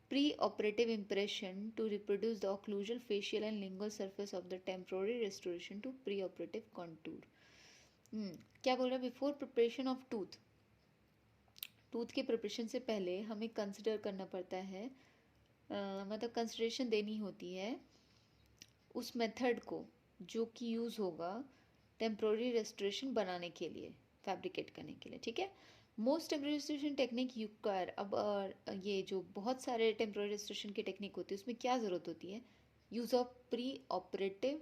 pre-operative impression to reproduce the occlusal, facial and lingual surface of the temporary restoration to pre-operative contour. क्या बोल रहा है, before preparation of tooth, tooth के preparation से पहले हमें consider करना पड़ता है, मतलब कंसिडरेशन देनी होती है उस मेथड को जो कि यूज़ होगा टेम्प्रोरी रेस्टोरेशन बनाने के लिए, फैब्रिकेट करने के लिए, ठीक है। Most temporary restoration technique you कर, अब ये जो बहुत सारे टेम्प्रोरी रेस्टोरेशन की टेक्निक होती है उसमें क्या ज़रूरत होती है, use of pre operative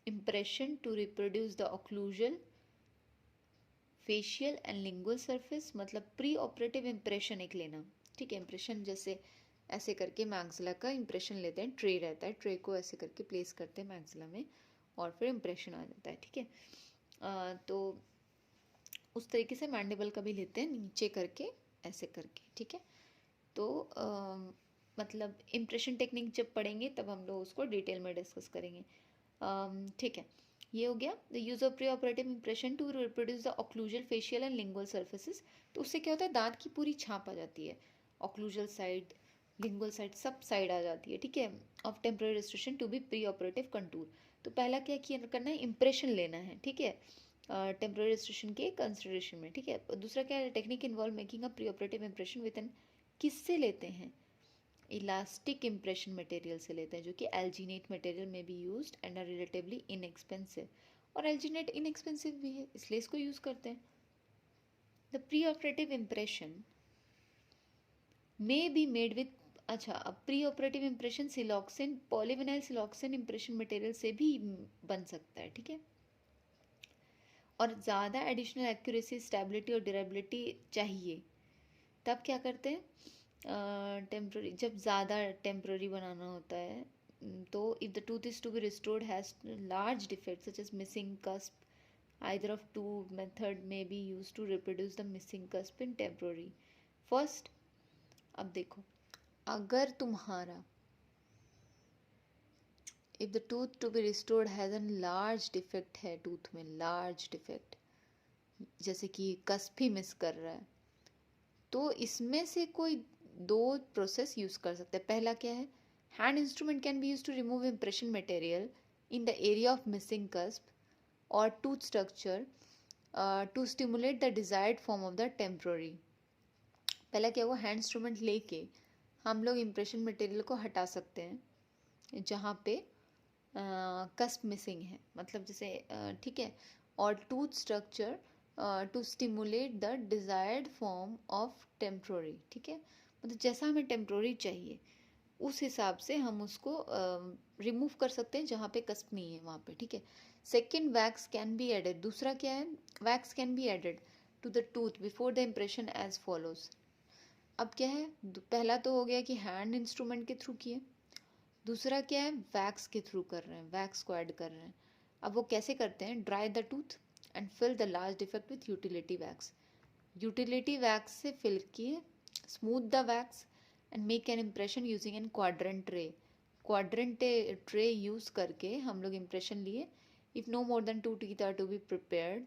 impression to reproduce the occlusal, facial and lingual surface, मतलब प्री ऑपरेटिव इम्प्रेशन एक लेना, ठीक है। इम्प्रेशन जैसे ऐसे करके मैक्सिला का इम्प्रेशन लेते हैं, ट्रे रहता है, ट्रे को ऐसे करके प्लेस करते हैं मैक्सिला में और फिर इम्प्रेशन आ जाता है, ठीक है। तो उस तरीके से मैंडिबल का भी लेते हैं, नीचे करके ऐसे करके, ठीक है। तो मतलब इम्प्रेशन टेक्निक जब पढ़ेंगे तब हम लोग उसको डिटेल में डिस्कस करेंगे, ठीक है। ये हो गया the use of pre operative impression to reproduce the occlusal, facial and lingual surfaces. तो उससे क्या होता है, दांत की पूरी छाप आ जाती है, ऑक्लूजल साइड, लिंगुअल साइड, सब साइड आ जाती है, ठीक है, of temporary restoration to be preoperative contour. तो पहला क्या किया करना है, इम्प्रेशन लेना है, ठीक है, टेम्पररी रेस्टोरेशन के कंसिडरेशन में, ठीक है। दूसरा क्या है, technique involve making a pre operative impression with an, किससे लेते हैं, इलास्टिक इम्प्रेशन मटेरियल से लेते हैं, जो कि एल्जीनेट मटेरियल में भी used and are relatively inexpensive, और एल्जीनेट इनएक्सपेंसिव भी है इसलिए इसको यूज़ करते हैं। The pre operative impression may be made with, अच्छा अब pre operative impression siloxane, polyvinyl siloxane impression material से भी बन सकता है, ठीक है। और ज़्यादा एडिशनल एक्यूरेसी, स्टेबिलिटी और ड्यूरेबिलिटी चाहिए तब क्या करते हैं, टेम्प्रोरी, जब ज़्यादा टेम्प्रोरी बनाना होता है, तो if the tooth is to be restored has large defect such as missing cusp, either of two method may be used to reproduce the missing cusp in temporary. First, अब देखो, अगर तुम्हारा if the tooth to be restored has a large defect है, tooth में large defect, जैसे कि cusp ही miss कर रहा है, तो इसमें से कोई दो प्रोसेस यूज कर सकते हैं। पहला क्या है, hand instrument can be use to remove impression material in the area of missing cusp और tooth structure to stimulate the desired form of the temporary. पहला क्या हुआ, हैंड इंस्ट्रूमेंट लेके हम लोग इम्प्रेशन मटेरियल को हटा सकते हैं जहाँ पे कस्प मिसिंग है, मतलब जैसे ठीक है, और tooth structure to stimulate the desired form of temporary, ठीक है, मतलब जैसा हमें टेम्प्रोरी चाहिए उस हिसाब से हम उसको रिमूव कर सकते हैं जहाँ पे कस्प नहीं है वहाँ पे, ठीक है। Second, wax can be added, दूसरा क्या है, wax can be added to the tooth before the impression as follows. अब क्या है, पहला तो हो गया कि हैंड इंस्ट्रूमेंट के थ्रू किए, दूसरा क्या है, वैक्स के थ्रू कर रहे हैं, वैक्स को ऐड कर रहे हैं। अब वो कैसे करते हैं, dry the tooth and fill the large defect with utility wax, utility wax से फिल किए, smooth the wax and make an impression using an quadrant tray, quadrant tray use करके हम लोग इम्प्रेशन लिए। If no more than 2 teeth are to be prepared,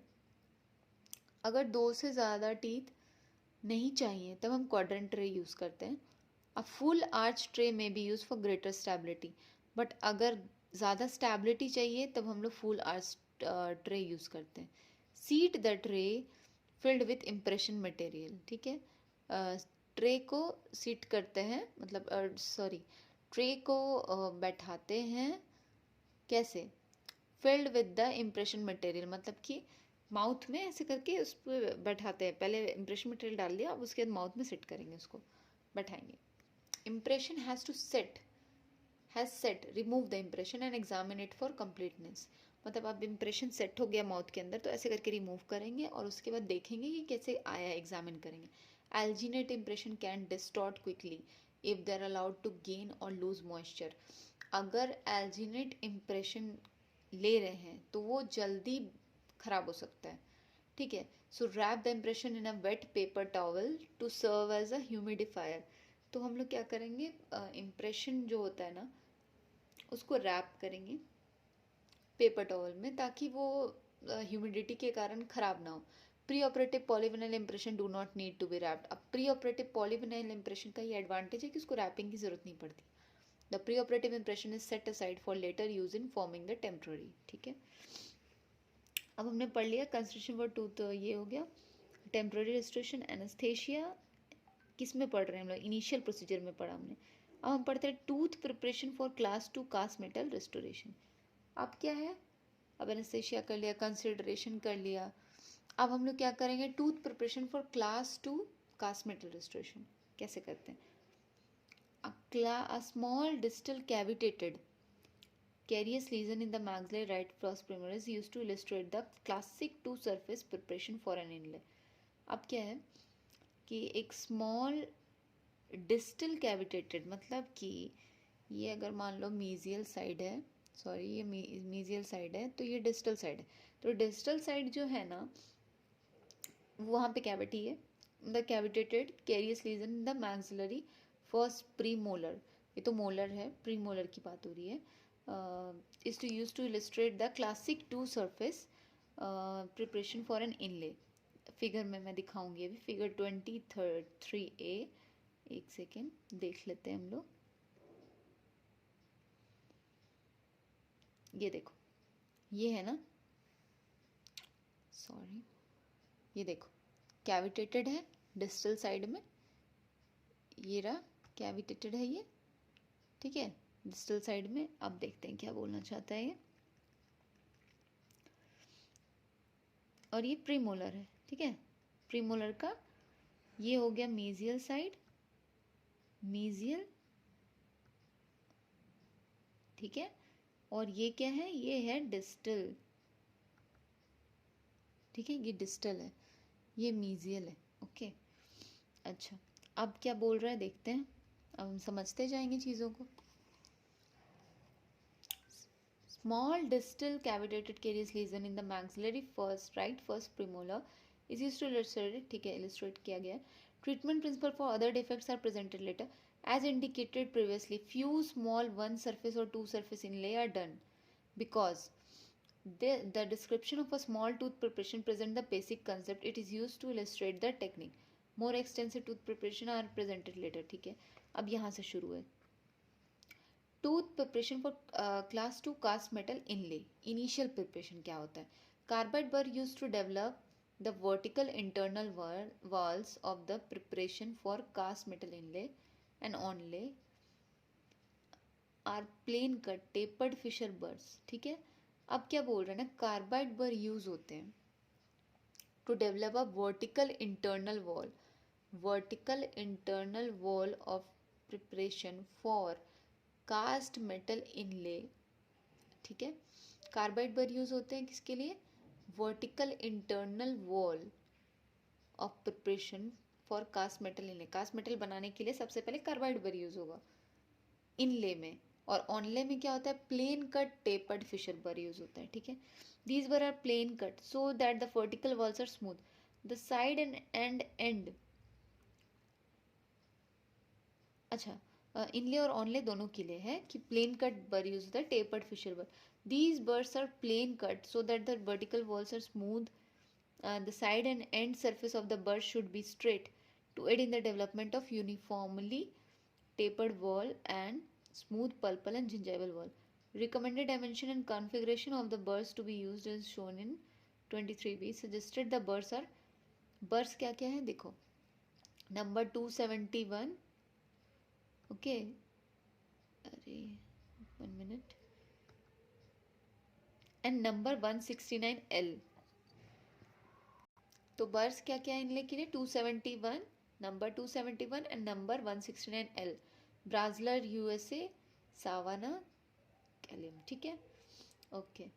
अगर 2 से ज़्यादा teeth नहीं चाहिए तब हम क्वाड्रेंट ट्रे यूज़ करते हैं। अ फुल आर्च ट्रे में B use for greater stability, but अगर ज़्यादा स्टेबिलिटी चाहिए तब हम लोग फुल आर्च ट्रे यूज़ करते हैं। Seat the tray filled with impression material, ठीक है, ट्रे को सीट करते हैं, मतलब ट्रे को बैठाते हैं, कैसे, filled with the impression material, मतलब कि माउथ में ऐसे करके उस पर बैठाते हैं, पहले इम्प्रेशन मटेरियल डाल दिया, अब उसके बाद माउथ में सेट करेंगे, उसको बैठाएंगे। Impression has to set, has set, remove the impression and examine it for completeness, मतलब अब इम्प्रेशन सेट हो गया माउथ के अंदर तो ऐसे करके रिमूव करेंगे और उसके बाद देखेंगे कि कैसे आया, एग्जामिन करेंगे। Alginate impression can distort quickly, if they are allowed to gain or lose moisture. अगर alginate impression ले रहे हैं तो वो जल्दी खराब हो सकता है, ठीक है. So wrap the impression in a wet paper towel to serve as a humidifier. तो हम लोग क्या करेंगे, इम्प्रेशन जो होता है ना उसको रैप करेंगे पेपर टॉवल में ताकि वो ह्यूमिडिटी के कारण खराब ना हो. Preoperative polyvinyl impression do not need to be wrapped. अब प्री ऑपरेटिव पॉलीविनाइल इम्प्रेशन का ये एडवांटेज है कि उसको रैपिंग की जरूरत नहीं पड़ती. The pre operative impression is set aside for later use in forming the temporary. ठीक है, अब हमने पढ़ लिया कंस्ट्रक्शन फॉर टूथ, ये हो गया. टेम्पररी रेस्टोरेशन, एनेस्थेशिया किस में पढ़ रहे हैं हम लोग, इनिशियल प्रोसीजर में पढ़ा हमने. अब हम पढ़ते हैं tooth preparation for class 2 cast metal restoration. अब क्या है, अब एनेस्थेशिया कर लिया, कंसिडरेशन कर लिया. अब हम लोग क्या करेंगे, tooth preparation for class 2 cast metal restoration कैसे करते हैं. A small distal cavitated carious lesion in the maxillary right first premolar is used to illustrate the classic two surface preparation for an inlay. अब क्या है कि एक small distal कैविटेटेड, मतलब कि ये अगर मान लो मीजियल साइड है, सॉरी ये मीजियल साइड है तो ये डिस्टल साइड है. तो डिस्टल साइड जो है ना वहाँ पे कैविटी है. The cavitated carious lesion in the maxillary first pre molar, ये तो मोलर है, प्री मोलर की बात हो रही है. Is to use to illustrate the classic two surface preparation for an inlay. Figure में मैं दिखाऊंगी अभी, फिगर 23A. एक सेकेंड देख लेते हैं हम लोग. ये देखो, ये है ना, सॉरी ये देखो कैविटेटेड है डिस्टल साइड में, ये रहा कैविटेटेड है ये, ठीक है, डिस्टल साइड में. अब देखते हैं क्या बोलना चाहता है ये. और ये प्रीमोलर है, ठीक है, प्रीमोलर का ये हो गया मीजियल साइड, मीजियल, ठीक है. और ये क्या है, ये है डिस्टल, ठीक है, ये डिस्टल है, ये मीजियल है. ओके, अच्छा अब क्या बोल रहा है देखते हैं, अब हम समझते जाएंगे चीज़ों को. Small distal cavitated carious lesion in the maxillary first premolar is used to illustrate, ठीक है, illustrate किया गया. Treatment principle for other defects are presented later. As indicated previously, few small one surface or two surface inlay are done because the description of a small tooth preparation present the basic concept. It is used to illustrate the technique. More extensive tooth preparation are presented later. ठीक है, अब यहाँ से शुरू है. Tooth preparation for class 2 cast metal inlay. Initial preparation क्या होता है, carbide bur use to develop the vertical internal walls of the preparation for cast metal inlay and onlay are plain cut tapered fissure burs. ठीक है, अब क्या बोल रहे हैं ना, कार्बाइड बर यूज होते हैं to develop a vertical internal wall of preparation for cast metal inlay. ठीक है, कार्बाइड बर यूज होते हैं किसके लिए, vertical internal wall of preparation for cast metal inlay. Cast metal बनाने के लिए सबसे पहले कार्बाइड बर यूज होगा इनले में. और ऑनले में क्या होता है, plain cut tapered fissure bur use होता है. ठीक है, these bur are plain cut so that the vertical walls are smooth. The side and end, अच्छा इनले और ऑनले दोनों के लिए है कि प्लेन कट बर यूज होता है, tapered fissure bur. These burs are plain cut so that the vertical walls are smooth. The side and end surface of the burr should be straight to aid in the development of uniformly tapered wall and smooth pulpal and gingival wall. Recommended dimension and configuration of the burrs to be used is shown in 23B. Suggested the burrs are, burrs क्या क्या है देखो, number 271, okay, अरे 1 minute, and number 169L. तो बर्स क्या क्या है इनले के लिए, 271, number 271 and number 169L. Brasseler USA, Savannah, कैलियम. ठीक है, ओके.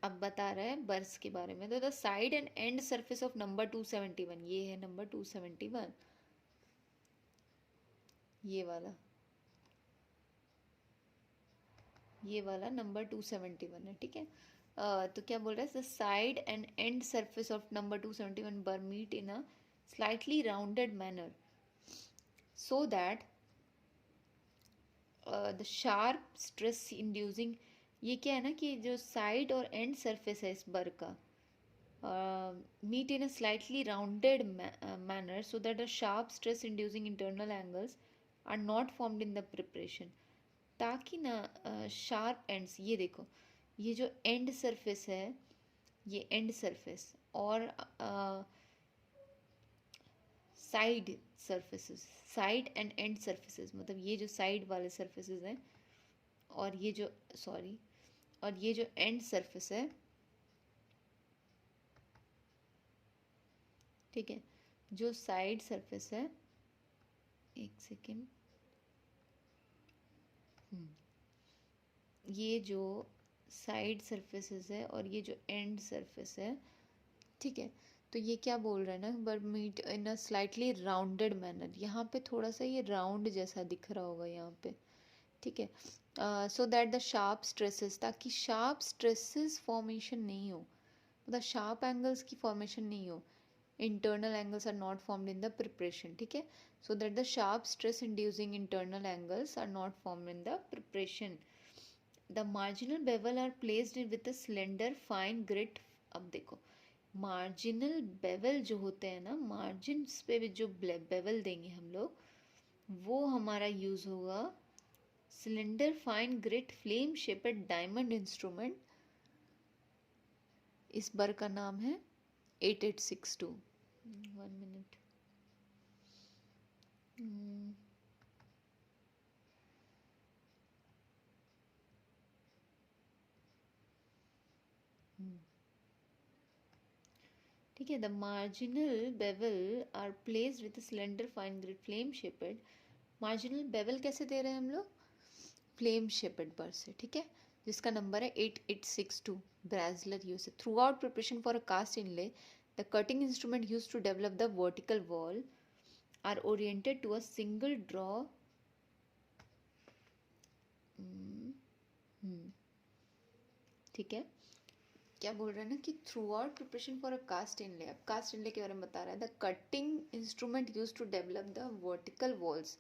अब बता रहा है बर्स के बारे में। तो the side and end surface of number 271, ये है नंबर 271, ये वाला नंबर 271 है, ठीक है। तो क्या बोल रहा है, the side and end surface of number 271 bur meet in a slightly rounded manner so that the sharp stress inducing, ये क्या है ना कि जो साइड और एंड सरफेस है इस बर का, meet in a slightly rounded manner so that the sharp stress inducing internal angles are not formed in the preparation, ताकि ना शार्प एंड्स, ये देखो ये जो एंड सरफेस है, ये एंड सरफेस और side surfaces, side and and surfaces, मतलब ये जो साइड वाले सरफेसेस हैं और ये जो सॉरी और ये जो एंड सरफेस है, ठीक है, जो साइड सरफेस है, एक सेकेंड, ये जो साइड सरफेसेस है और ये जो एंड सरफेस है, ठीक है, तो ये क्या बोल रहा है ना, but meet in a slightly rounded manner, यहाँ पे थोड़ा सा ये राउंड जैसा दिख रहा होगा यहाँ पे, ठीक है, सो दैट द शार्प स्ट्रेसेस, ताकि शार्प स्ट्रेसेस फॉर्मेशन नहीं हो, मतलब शार्प एंगल्स की फॉर्मेशन नहीं हो, internal angles are not formed in the preparation, ठीक है, so that the sharp stress inducing internal angles are not formed in the preparation. The marginal bevel are placed with a slender fine grit, अब देखो marginal bevel जो होते हैं ना, margin पे भी जो बेवल देंगे हम लोग, वो हमारा यूज होगा cylinder fine grit flame shaped diamond instrument, इस बर का नाम है 8862। 1 minute। ठीक है, the marginal bevel are placed with slender fine grid flame shaped, marginal bevel कैसे दे रहे हैं हम लोग, फ्लेम शेपेड बर से, ठीक है, जिसका नंबर है 8862, Brasseler use. Throughout preparation for a cast inlay the cutting instrument use to develop the vertical wall are oriented to a single draw, ठीक है, क्या बोल रहा है ना कि throughout preparation for a cast inlay, अब cast inlay के बारे में बता रहा है, the cutting instrument use to develop the vertical walls,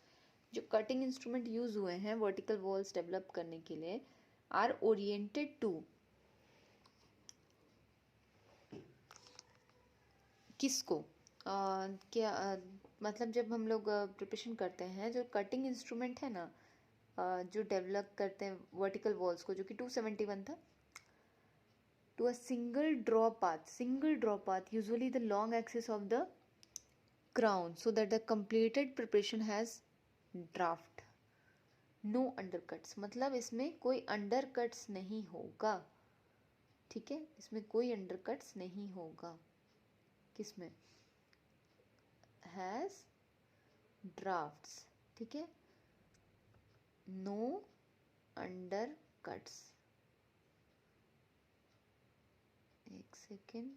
जो कटिंग इंस्ट्रूमेंट यूज हुए हैं वर्टिकल वॉल्स डेवलप करने के लिए, आर ओरिएंटेड टू, किसको, क्या मतलब जब हम लोग प्रिपरेशन करते हैं, जो कटिंग इंस्ट्रूमेंट है ना, जो डेवलप करते हैं वर्टिकल वॉल्स को, जो कि 271 था, to a single draw path, usually the long axis of the crown, so that the completed preparation has draft, no undercuts, मतलब इसमें कोई undercuts नहीं होगा, ठीक है, इसमें कोई undercuts नहीं होगा, किसमें, has drafts, ठीक है, no undercuts, एक सेकेंड,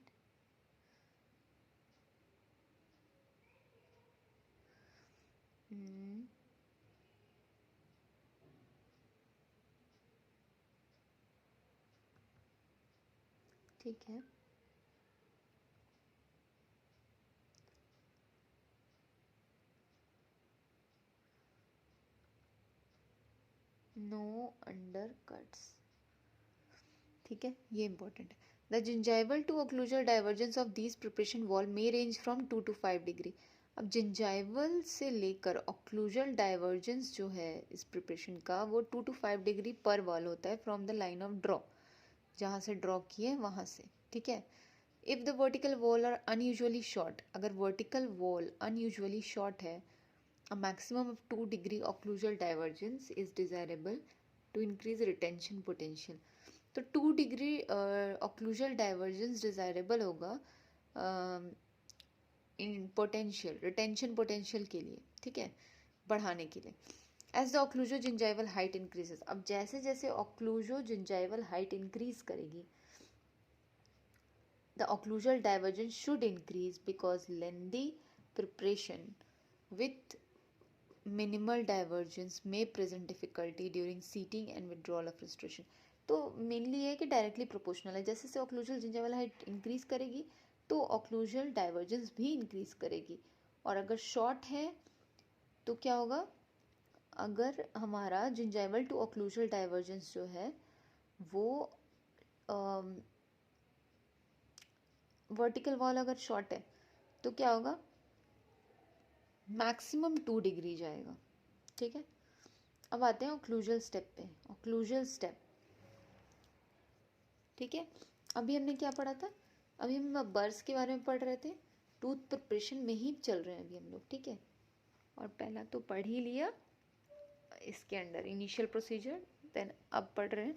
ठीक है, नो अंडरकट्स, ठीक है, ये इंपॉर्टेंट है। The gingival to occlusal divergence of these preparation wall may range from 2 to 5 degree, अब जिंजाइवल से लेकर ऑक्लूजल डाइवर्जेंस जो है इस प्रिपरेशन का, वो 2 to 5 डिग्री पर वॉल होता है from the line of draw, जहाँ से ड्रॉ किए वहाँ से, ठीक है। If the vertical wall are unusually short, अगर वर्टिकल वॉल अनयूजुअली शॉर्ट है, a maximum of 2 degree occlusal divergence is desirable to increase retention potential, तो 2 डिग्री occlusal divergence डिज़ायरेबल होगा इन पोटेंशियल रिटेंशन पोटेंशियल के लिए, ठीक है, बढ़ाने के लिए। As the occluso gingival height increases, अब जैसे जैसे ऑक्लूजो जिंजाइवल हाइट इंक्रीज करेगी, The occlusal divergence should increase because lengthy preparation with minimal divergence may present difficulty during seating and withdrawal of restoration. तो मेनली ये है कि directly proportional है, जैसे से ऑक्लूजल जिंजाइवल हाइट इंक्रीज करेगी तो ऑक्लूजल डाइवर्जेंस भी इंक्रीज करेगी। और अगर शॉर्ट है तो क्या होगा, अगर हमारा जिंजाइवल टू ऑक्लूजल डाइवर्जेंस जो है वो वर्टिकल वॉल अगर शॉर्ट है तो क्या होगा, मैक्सिमम 2 डिग्री जाएगा। ठीक है, अब आते हैं ऑक्लूजल स्टेप पे। ऑक्लूजल स्टेप, ठीक है, अभी हमने क्या पढ़ा था, अभी हम बर्स के बारे में पढ़ रहे थे, टूथ प्रिपरेशन में ही चल रहे हैं अभी हम लोग। ठीक है, और पहला तो पढ़ ही लिया इसके अंडर इनिशियल प्रोसीजर, देन अब पढ़ रहे हैं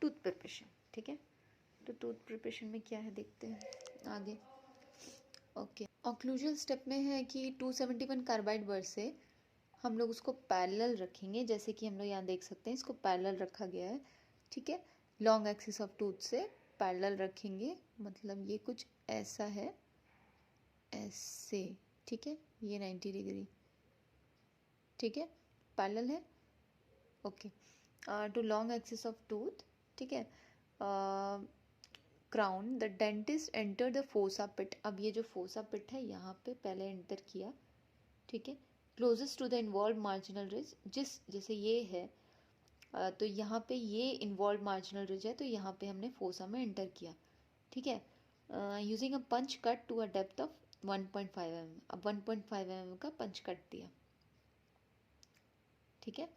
टूथ प्रिपरेशन। ठीक है, तो टूथ प्रिपरेशन में क्या है देखते हैं आगे। ओके, ऑक्लूजल स्टेप में है कि 271 कार्बाइड बर्स से हम लोग उसको पैरेलल रखेंगे, जैसे कि हम लोग यहाँ देख सकते हैं इसको पैरेलल रखा गया है। ठीक है, लॉन्ग एक्सिस ऑफ टूथ से पैरेलल रखेंगे, मतलब ये कुछ ऐसा है, ऐसे। ठीक है, ये 90 डिग्री। ठीक है, पैरेलल है। Okay, to long axis of tooth. ठीक है, crown the dentist enter the fossa pit. अब ये जो फोसा पिट है यहाँ पे पहले एंटर किया। ठीक है, closest to the involve marginal ridge, जैसे ये है तो यहाँ पे ये इन्वॉल्व मार्जिनल रिज है, तो यहाँ पे हमने फोसा में एंटर किया। ठीक है, using a punch cut to a depth of 1.5 mm। अब 1.5 mm का पंच कट दिया। ठीक है,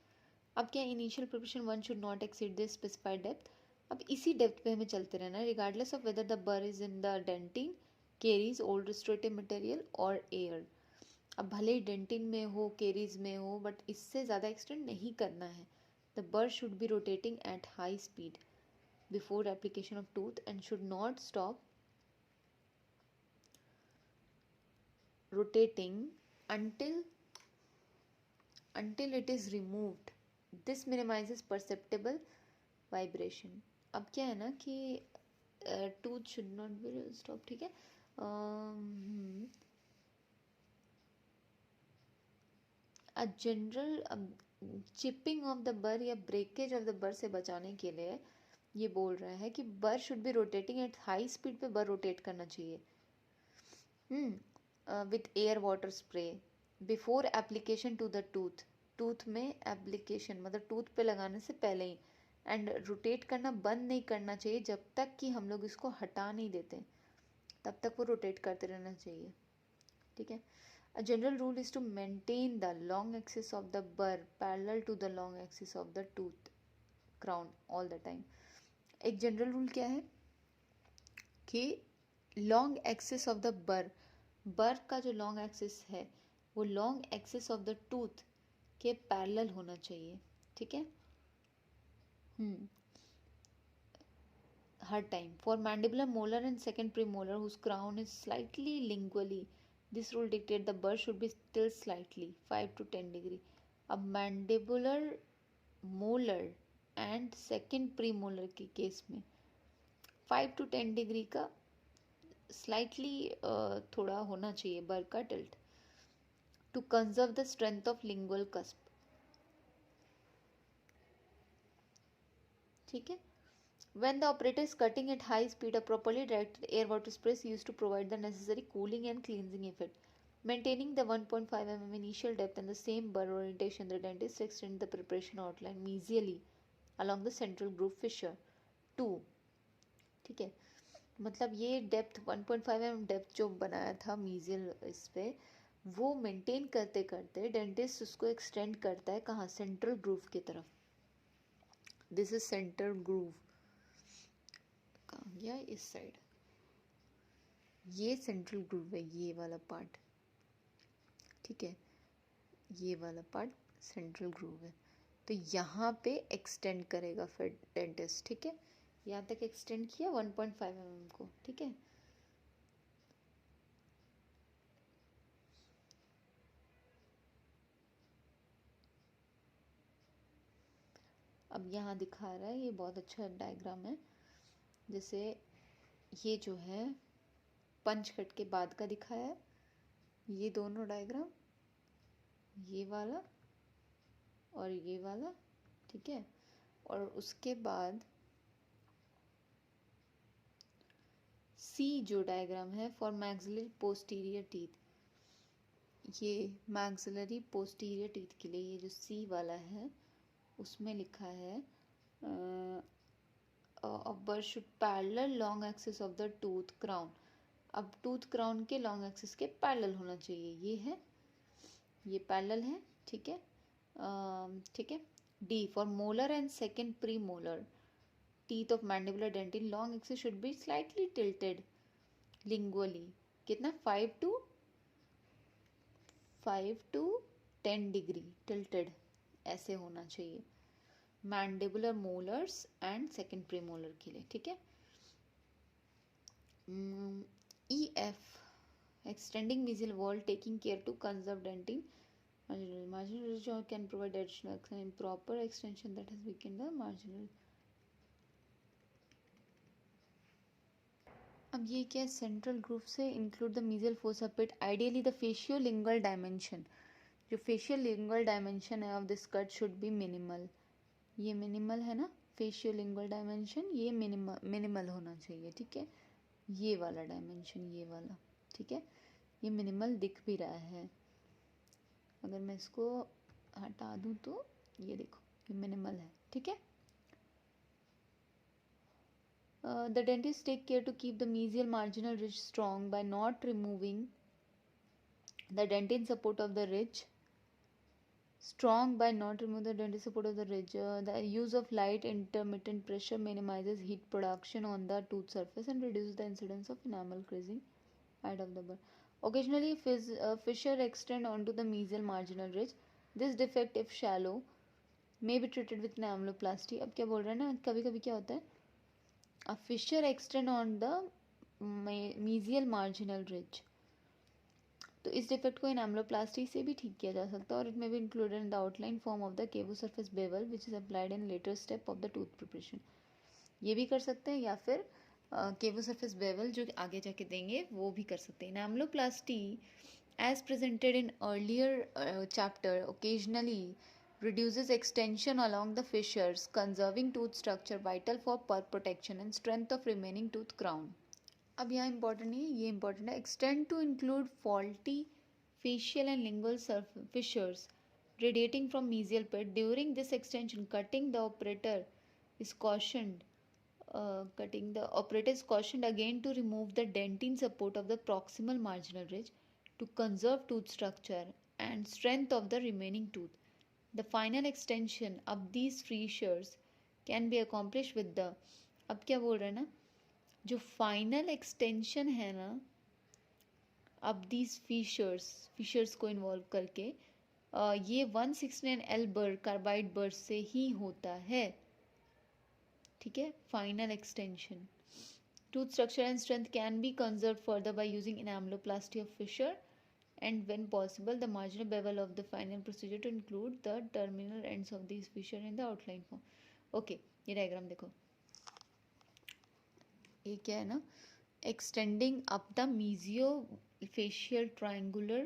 अब क्या, initial preparation 1 should not exceed this specified depth. अब इसी डेप्थ पे हमें चलते रहना है, regardless of whether the bur is in the dentin, caries, old restorative material और एयर। अब भले ही डेंटिन में हो, केरीज में हो, बट इससे ज़्यादा एक्सटेंड नहीं करना है। The bur should be rotating at high speed before application of tooth and should not stop rotating until it is removed. This minimizes perceptible vibration. अब क्या है ना कि tooth should not be stop। ठीक है, a general chipping of the बर या breakage of the बर से बचाने के लिए ये बोल रहा है कि bur should be rotating at high speed पे बर रोटेट करना चाहिए with air water spray before application to the tooth. Tooth में एप्लीकेशन मतलब टूथ पे लगाने से पहले ही, एंड रोटेट करना बंद नहीं करना चाहिए जब तक कि हम लोग इसको हटा नहीं देते, तब तक वो रोटेट करते रहना चाहिए। ठीक है, a general rule is to maintain the long axis of the burr parallel to the long axis of the tooth crown all the time। एक जनरल रूल क्या है कि लॉन्ग एक्सिस ऑफ द बर, बर का जो लॉन्ग एक्सिस है वो long axis of the tooth के पैरेलल होना चाहिए। ठीक है, हर time. For mandibular molar and second premolar whose crown is slightly lingually, this rule dictate the bur should be still slightly 5 to 10 degree. अब mandibular molar and second premolar के case में 5 to 10 degree का slightly थोड़ा होना चाहिए bur का tilt, to conserve the strength of lingual cusp. ठीक है, when the operator is cutting at high speed, a properly directed air water spray is used to provide the necessary cooling and cleansing effect. Maintaining the 1.5 mm initial depth and the same burr orientation, the dentist extends the preparation outline mesially along the central groove fissure 2। ठीक है, मतलब ये depth 1.5 mm depth जो बनाया था mesial इस पे, वो मेंटेन करते करते डेंटिस्ट उसको एक्सटेंड करता है कहाँ, सेंट्रल ग्रूव की तरफ। दिस इज सेंट्रल ग्रूव, कहाँ गया, इस साइड, ये सेंट्रल ग्रूव है, ये वाला पार्ट। ठीक है, ये वाला पार्ट सेंट्रल ग्रूव है, तो यहाँ पे एक्सटेंड करेगा फिर डेंटिस्ट। ठीक है, यहाँ तक एक्सटेंड किया 1.5 mm को। ठीक है, अब यहाँ दिखा रहा है, ये बहुत अच्छा डायग्राम है। जैसे ये जो है पंच कट के बाद का दिखाया है, ये दोनों डायग्राम, ये वाला और ये वाला, ठीक है। और उसके बाद सी जो डायग्राम है फॉर मैक्सिलरी पोस्टीरियर टीथ, ये मैक्सिलरी पोस्टीरियर टीथ के लिए ये जो सी वाला है उसमें लिखा है bird should parallel long axis of the tooth crown. अब टूथ क्राउन के लॉन्ग एक्सिस के पैरेलल होना चाहिए, ये है, ये पैरेलल है, ठीक है, ठीक है। D for molar and second pre molar teeth of mandibular dentin long axis should be slightly tilted lingually, कितना 5 to 10 डिग्री टिल्टेड ऐसे होना चाहिए mandibular molars and second premolar के लिए, ठीक है। E F extending mesial wall taking care to conserve dentin marginal ridge can provide additional improper extension that has weakened the marginal। अब ये क्या है, सेंट्रल ग्रूव से include the mesial fossa pit, ideally the faciolingual dimension, जो faciolingual dimension है of this cut should be minimal, ये minimal है ना, फेशियोलिंगुअल डायमेंशन ये मिनिमल होना चाहिए, ठीक है। ये वाला डायमेंशन, ये वाला, ठीक है, ये मिनिमल दिख भी रहा है। अगर मैं इसको हटा दूँ तो ये देखो ये मिनिमल है, ठीक है। The dentist take care to keep the mesial marginal ridge strong by not removing the dentin support of the ridge. Strong by not removing the dentin support of the ridge. The use of light intermittent pressure minimizes heat production on the tooth surface and reduces the incidence of enamel creasing height of the burr. Occasionally, fissure extend onto the mesial marginal ridge. This defect, if shallow, may be treated with enameloplasty. अब क्या बोल रहे हैं ना, कभी कभी क्या होता है, a fissure extend on the mesial marginal ridge, तो इस डिफेक्ट को इनामलोप्लास्टी से भी ठीक किया जा सकता है और it may be included in the outline form of the cavo surface bevel which is applied in later step of the tooth preparation. ये भी कर सकते हैं या फिर केवो सरफेस बेवल जो आगे जाके देंगे वो भी कर सकते हैं। Enameloplasty as presented in earlier chapter occasionally reduces extension along the fissures, conserving tooth structure vital for pulp protection and strength of remaining tooth crown। अब यहाँ इंपॉर्टेंट नहीं है, ये इंपॉर्टेंट है। Extend to include faulty facial and lingual fissures radiating from mesial pit. During this extension, the operator is cautioned again to remove the dentine support of the proximal marginal ridge to conserve tooth structure and strength of the remaining tooth. The final extension of these fissures can be accomplished with the, अब क्या बोल रहे हैं ना, जो final extension है ना अब दीज फिशर्स को इन्वॉल्व करके ये 169L बर्र कार्बाइड बर्र से ही होता है, ठीक है। Final extension tooth structure and strength can be conserve further by using enameloplasty of fissure and when possible the marginal bevel of the final procedure to include the terminal ends of these fissure in the outline form। okay, ये diagram देखो, ये क्या है ना, extending up the mesiofacial triangular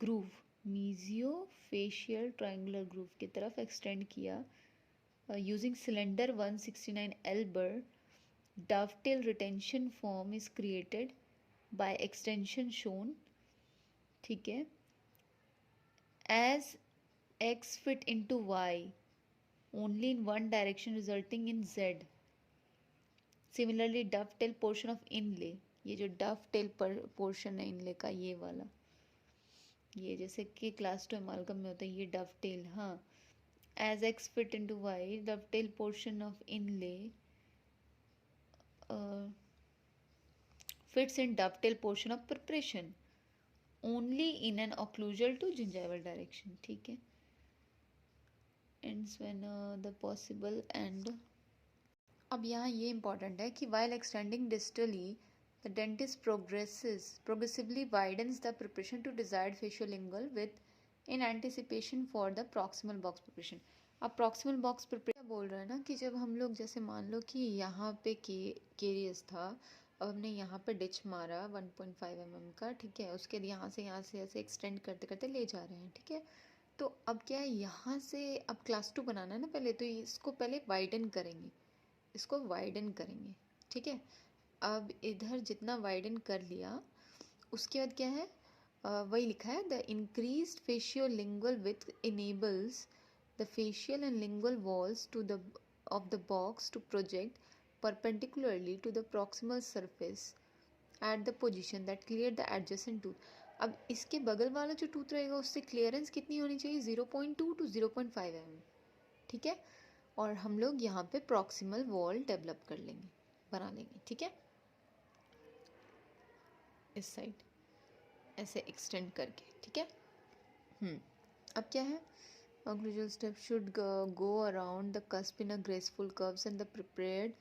groove, mesiofacial triangular groove की तरफ extend किया using cylinder 169L burr, dovetail retention form is created by extension shown, ठीक है, as x fit into y only in one direction resulting in z। Similarly, dovetail portion of inlay, ये जो dovetail portion है inlay का, ये वाला, ये जैसे कि class 2 amalgam में होता है ये dovetail, हाँ, as x fit into y dovetail portion of inlay fits in dovetail portion of preparation only in an occlusal to gingival direction, ठीक है। ends when the possible and अब यहाँ ये important है कि while extending distally the dentist progressively widens the preparation to desired facial-lingual width in anticipation for the proximal box preparation। अब proximal box preparation बोल रहा है ना कि जब हम लोग जैसे मान लो कि यहाँ पे केरियस था अब हमने यहाँ पे डिच मारा 1.5 mm का, ठीक है। उसके यहाँ से ऐसे एक्सटेंड करते करते ले जा रहे हैं, ठीक है। तो अब क्या है, यहाँ से अब क्लास 2 बनाना है ना पहले, तो इसको पहले वाइडन करेंगे, इसको वाइडन करेंगे, ठीक है। अब इधर जितना वाइडन कर लिया, उसके बाद क्या है, वही लिखा है, the increased faciolingual width enables the facial and lingual walls to the of the box to project perpendicularly to the proximal surface at the position that clear the adjacent tooth. अब इसके बगल वाला जो टूथ रहेगा उससे clearance कितनी होनी चाहिए, 0.2 to 0.5 mm, ठीक है। और हम लोग यहाँ पे प्रॉक्सिमल वॉल डेवलप कर लेंगे, बना लेंगे, ठीक है। इस साइड ऐसे एक्सटेंड करके, ठीक है। अब क्या है, Conclusion step should go around the cusp in a graceful curves and the prepared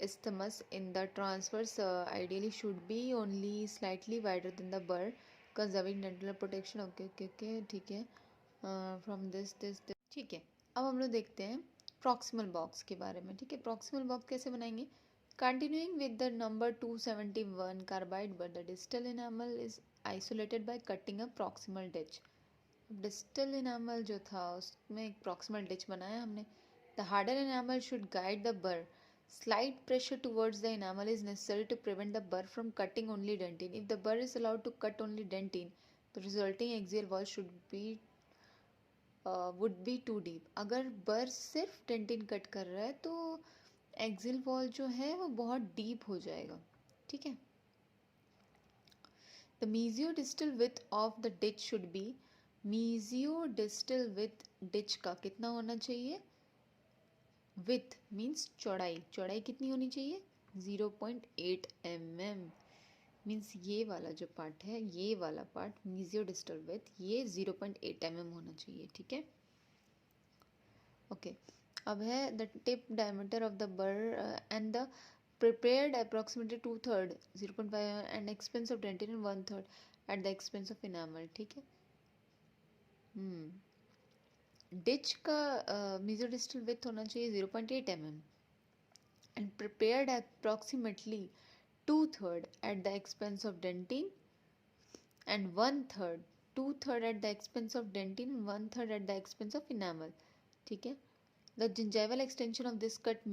isthmus in the transverse ideally should be only slightly wider than the burr, conserving dental protection. Okay, ठीक है। From this ठीक है। अब हम लोग देखते हैं proximal box के बारे में, ठीक है। proximal box कैसे बनाएंगे, continuing with the number 271 carbide, but the distal enamel is isolated by cutting a proximal ditch. Distal enamel जो था उसमें एक प्रॉक्सिमल डिच बनाया हमने। The harder enamel should guide the bur, slight pressure towards the enamel is necessary to prevent the bur from cutting only dentin. If the bur is allowed to cut only dentin, the resulting axial wall should be would be too deep. अगर bur सिर्फ dentin cut कर रहा है तो axial wall जो है वो बहुत डीप हो जाएगा, ठीक है। The मीजियो distal width of the ditch should be, मीजियो distal with ditch का कितना होना चाहिए, विथ मीन्स चौड़ाई कितनी होनी चाहिए, 0.8 mm। मीन्स ये वाला जो पार्ट है, ये वाला पार्ट मीजियो डिस्टल विथ, ये 0.8 mm होना चाहिए, ठीक है। ओके, अब है the tip diameter of the बर and the prepared approximately 2/3 0.5 and expense of dentin and 1/3 at the expense of enamel, ठीक है। डिच का मीजोडिस्टल विथ होना चाहिए 0.8 mm and prepared approximately 2/3 at the expense of dentin and 1/3, 2/3 at the expense of dentin and 1/3 at the expense of enamel, ठीक है। The gingival extension of this cut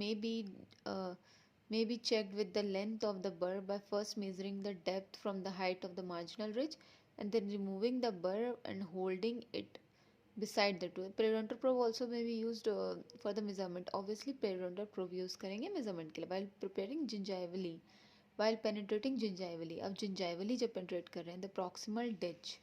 may be checked with the length of the burr by first measuring the depth from the height of the marginal ridge and then removing the burr and holding it beside the tooth. Periodontal probe also may be used for the measurement. Obviously periodontal probe use करेंगे measurement के लिए while preparing gingivally, while penetrating gingivally. अब gingivally जब penetrate कर रहे हैं the proximal ditch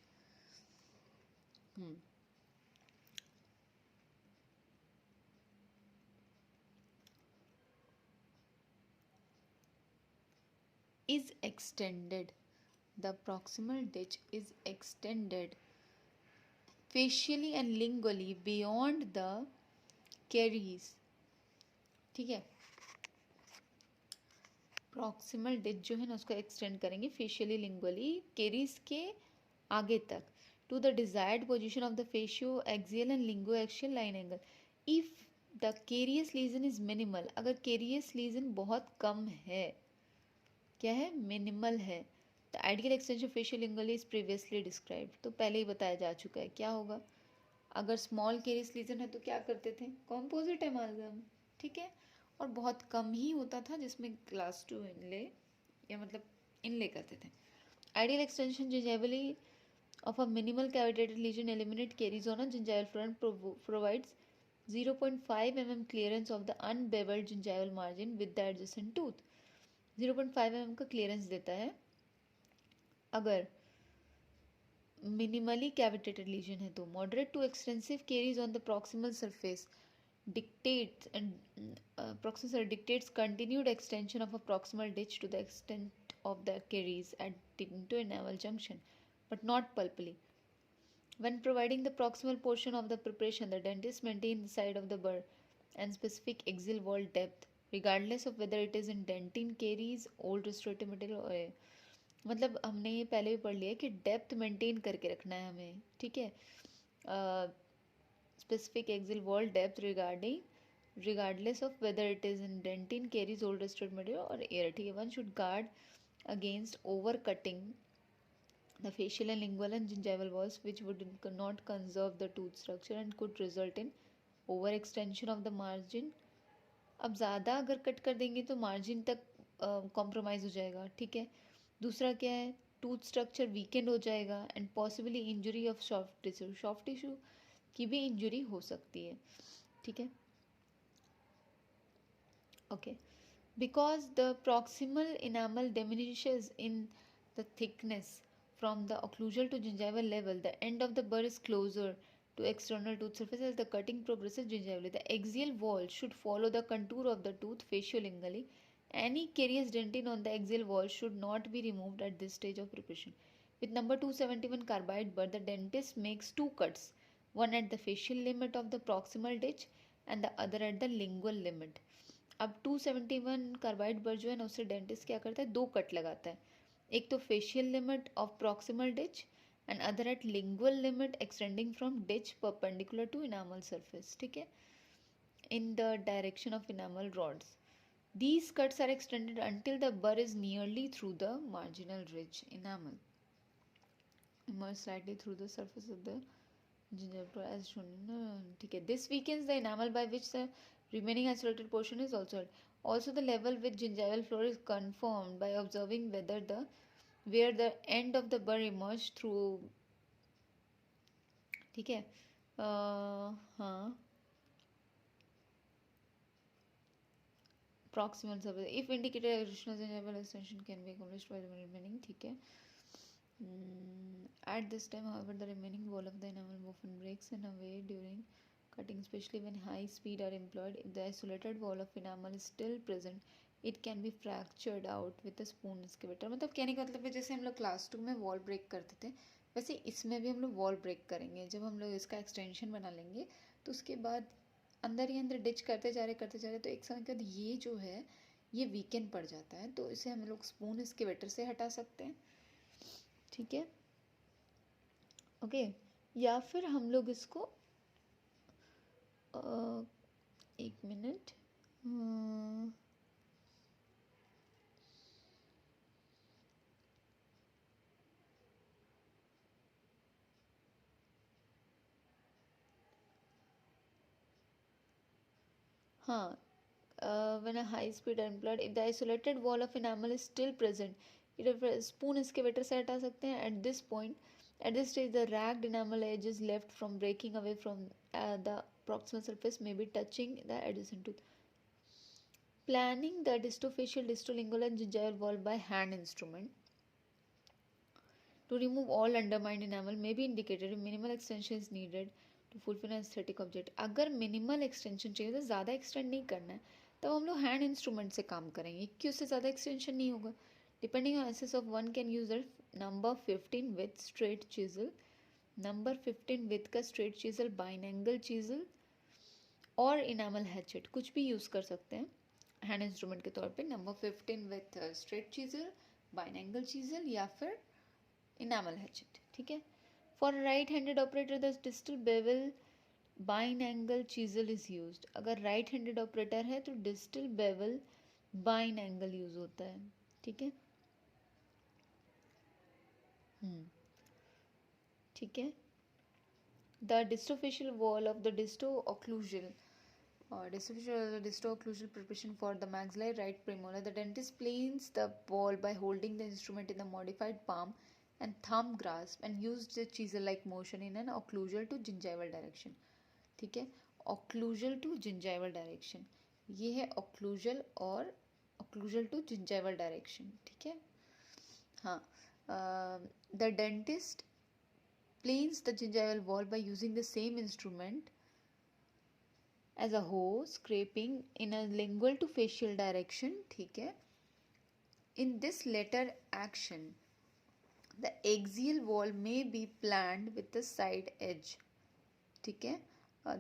is extended, the proximal ditch is extended facially and lingually beyond the caries, ठीक है। प्रॉक्सिमल डिच जो है ना उसको एक्सटेंड करेंगे फेशियली लिंगुअली केरीज के आगे तक, to the desired position of the facio axial and linguo axial line angle. If the carious lesion is minimal, अगर केरियस लीजन बहुत कम है, क्या है, मिनिमल है, the ideal extension facial lingually is previously described, तो पहले ही बताया जा चुका है। क्या होगा, अगर स्मॉल केरियस लीजन है तो क्या करते थे, कॉम्पोजिट एमाल्गम, ठीक है। और बहुत कम ही होता था जिसमें क्लास 2 इनले या मतलब इनले करते थे। Ideal extension gingivally of a minimal cavitated lesion eliminate caries on a gingival front provides 0.5 mm clearance of the unbeveled gingival margin with the adjacent tooth. 0.5 mm का क्लियरेंस देता है अगर minimally cavitated lesion है तो। moderate to extensive caries on the proximal surface dictates continued extension of a proximal ditch to the extent of the caries at into enamel junction, but not pulpily. When providing the proximal portion of the preparation, the dentist maintains the side of the burr and specific axial wall depth, regardless of whether it is in dentine caries, old restorative material or मतलब हमने ये पहले भी पढ़ लिया कि depth maintain करके रखना है हमें, ठीक है। Specific axial wall depth regardless of whether it is in dentine caries, old restorative material or air, ठीक है। One should guard against overcutting the facial and lingual and gingival walls, which would not conserve the tooth structure and could result in overextension of the margin. अब ज़्यादा अगर cut कर देंगे तो margin तक compromise हो जाएगा, ठीक है. दूसरा क्या है, टूथ स्ट्रक्चर वीकेंड हो जाएगा and possibly injury of soft tissue की भी इंजरी हो सकती है, ठीक है. Okay, because the proximal enamel diminishes in the thickness from the occlusal to gingival level, the end of the burr is closer to external tooth surface as the cutting progresses gingivally. The axial wall should follow the contour of the tooth faciolingally. Any carious dentin on the axial wall should not be removed at this stage of preparation. With number 271 carbide burr, the dentist makes two cuts, one at the facial limit of the proximal ditch and the other at the lingual limit. अब 271 carbide बर जो है ना, उससे dentist क्या करता है, दो कट लगाता है. एक तो facial limit of proximal ditch and other at lingual limit extending from ditch perpendicular to enamel surface, ठीक है, in the direction of enamel rods. These cuts are extended until the burr is nearly through the marginal ridge enamel. Emerge slightly through the surface of the gingival as shown in, ठीक है. This weakens the enamel by which the remaining isolated portion is also the level with gingival floor is confirmed by observing where the end of the burr emerged through, ठीक है. हाँ, proximal surface if indicated additional gingival extension can be accomplished by the remaining, ठीक है. At this time, however, the remaining wall of the enamel often breaks in a way during cutting, especially when high speed are employed. If the isolated wall of enamel is still present, it can be fractured out with a spoon excavator. मतलब कहने का मतलब है, जैसे हम लोग class 2 में wall break करते थे, वैसे इसमें भी हम लोग वॉल ब्रेक करेंगे. जब हम लोग इसका एक्सटेंशन बना लेंगे तो उसके बाद अंदर ही अंदर डिच करते जा रहे तो एक समय के बाद ये जो है ये वीकेंड पड़ जाता है, तो इसे हम लोग स्पून एक्सकेवेटर से हटा सकते हैं, ठीक है. ओके, या फिर हम लोग इसको एक मिनट, हाँ, when a high speed are employed, if the isolated wall of enamel is still present, it spoon excavator से हटा सकते हैं. At this point, at this stage, the ragged enamel edge is left from breaking away from the proximal surface, may be touching the adjacent tooth. Planning the distofacial, distolingual and gingival wall by hand instrument to remove all undermined enamel may be indicated if minimal extension is needed to fulfill an aesthetic object. अगर minimal extension चाहिए तो ज़्यादा extend नहीं करना है, तब हम लोग हैंड इंस्ट्रूमेंट से काम करेंगे कि उससे ज़्यादा एक्सटेंशन नहीं होगा. Depending on access of one can use number 15 with straight chisel, number 15 with का straight chisel, binangle chisel और इनामल हैचेट, कुछ भी यूज़ कर सकते हैं हैंड इंस्ट्रूमेंट के तौर पे. Number 15 with straight chisel, binangle chisel या फिर इनामल हैचेट, ठीक है. For right handed operator the distal bevel binangle chisel is used. अगर राइट हैंडेड ऑपरेटर है तो distal bevel binangle use होता है, ठीक है. ठीक है. The distofacial wall of the disto occlusal disto-occlusal preparation for the maxillary right premolar. The dentist planes the wall by holding the instrument in the modified palm and thumb grasp and use the chisel-like motion in an occlusal to gingival direction, ठीक है. occlusal to gingival direction, ये है occlusal और occlusal to gingival direction, ठीक है. हाँ, the dentist planes the gingival wall by using the same instrument as a hoe, scraping in a lingual to facial direction, ठीक है. In this latter action, the axial wall may be planed with the side edge, ठीक है.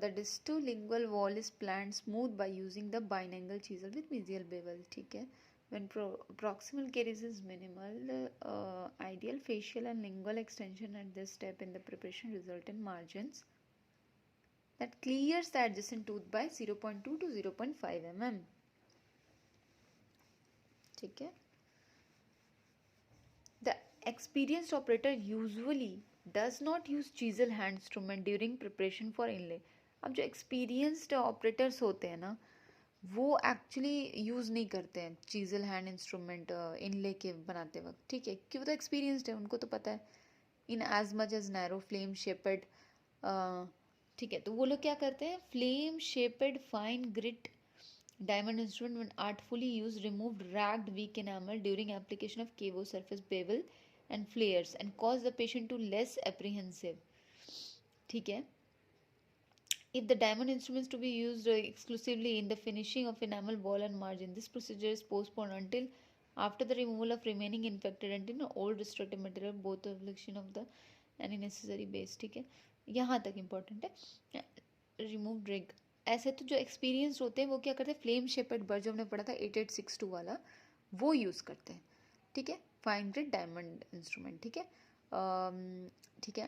The distolingual wall is planed smooth by using the biangle chisel with mesial bevel, ठीक है. When proximal caries is minimal, ideal facial and lingual extension at this step in the preparation result in margins that clears the adjacent tooth by 0.2 to 0.5 mm, ठीक है. experienced operator usually does not use chisel hand instrument during preparation for inlay. अब जो experienced operators होते हैं ना, वो actually use नहीं करते हैं चीजल हैंड इंस्ट्रूमेंट इनले के बनाते वक्त, ठीक है, क्योंकि वो तो एक्सपीरियंसड है, उनको तो पता है। In as much as narrow flame shaped, ठीक है, तो वो लोग क्या करते हैं, flame shaped fine grit diamond instrument when artfully used removed ragged weak enamel during application of KO surface bevel and flares and caused the patient to less apprehensive, ठीक है। If the diamond instruments to be used exclusively in the finishing of enamel ball and margin, this procedure is postponed until after the removal of remaining infected and in old destructive material, both affliction of the any necessary base, ठीक है, यहाँ तक important है। Remove Drigh, ऐसे तो जो experience होते हैं वो क्या करते हैं, फ्लेम शेपर्ड बर जो हमने पढ़ा था 8862 वाला, वो यूज़ करते हैं, ठीक है, फाइन ग्रिड डायमंड इंस्ट्रूमेंट, ठीक है। ठीक है,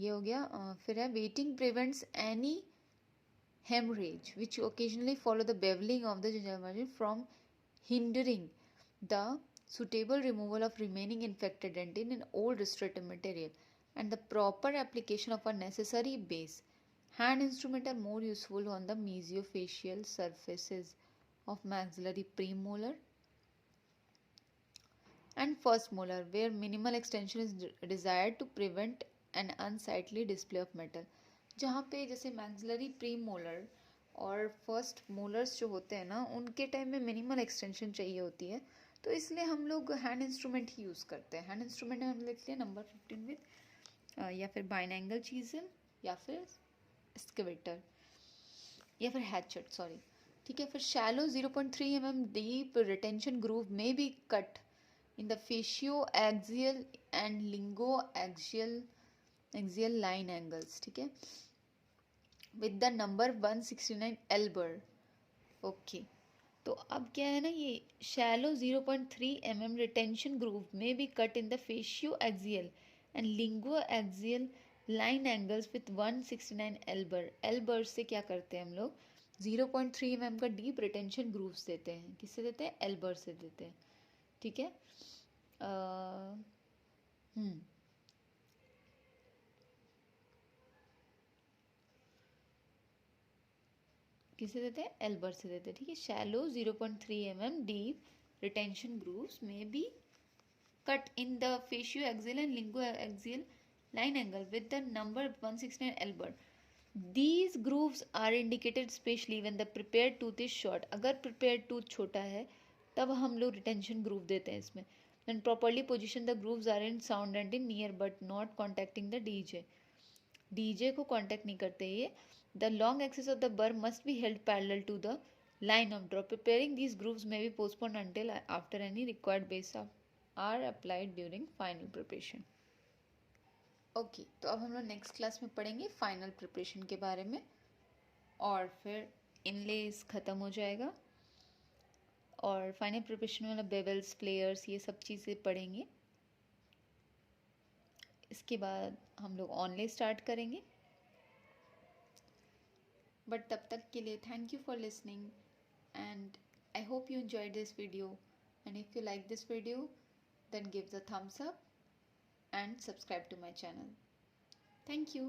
ये हो गया। फिर है waiting prevents any hemorrhage which occasionally follow the beveling of the gingival margin from hindering the suitable removal of remaining infected dentin and old restorative material and the proper application of a necessary base. Hand instruments are more useful on the mesiofacial surfaces of maxillary premolar and first molar where minimal extension is desired to prevent an unsightly display of metal. जहाँ पे जैसे maxillary pre molar और first molars जो होते हैं ना, उनके time में मिनिमल एक्सटेंशन चाहिए होती है, तो इसलिए हम लोग हैंड इंस्ट्रूमेंट ही यूज़ करते हैं। हैंड इंस्ट्रूमेंट में हम लिख लिया नंबर 15 विद या फिर बाइनैंगल चीजल या फिर एक्सकेवेटर या फिर हैचेट, सॉरी, ठीक है। फिर shallow 0.3 mm deep retention groove may be cut in the fascio-axial and lingo-axial line angles, ठीक है, with the number 169 Elber, okay. तो अब क्या है ना, ये शैलो 0.3 mm रिटेंशन ग्रूव में भी cut in the fascio-axial and lingo-axial line angles with 169 एल्बर। एल्बर से क्या करते हैं हम लोग, 0.3 mm का डीप रिटेंशन ग्रूव्स देते हैं, किससे देते हैं, एल्बर से देते हैं, ठीक है। किसे देते हैं, एल्बर से देते हैं, ठीक है। Shallow 0.3 mm deep retention grooves may be cut in the fascio-axial and lingo-axial line angle with the number 169 Elber. These grooves are indicated especially when the prepared tooth is short. अगर prepared tooth छोटा है तब हम लोग retention groove देते हैं इसमें। When properly positioned, the grooves are in sound and in near but not contacting the DJ. DJ को contact नहीं करते ये। The long axis of the burr must be held parallel to the line of draw. Preparing these grooves may be postponed until after any required base are applied during final preparation. Okay, तो अब हम लोग next class में पढ़ेंगे final preparation के बारे में, और फिर इनलेस ख़त्म हो जाएगा और फाइनल प्रिपरेशन वाला बेवल्स, फ्लेयर्स, ये सब चीज़ें पढ़ेंगे। इसके बाद हम लोग ऑनले स्टार्ट करेंगे। बट तब तक के लिए thank you for listening and I hope you enjoyed this video, and if you like this video, then give the thumbs up and subscribe to my channel. Thank you.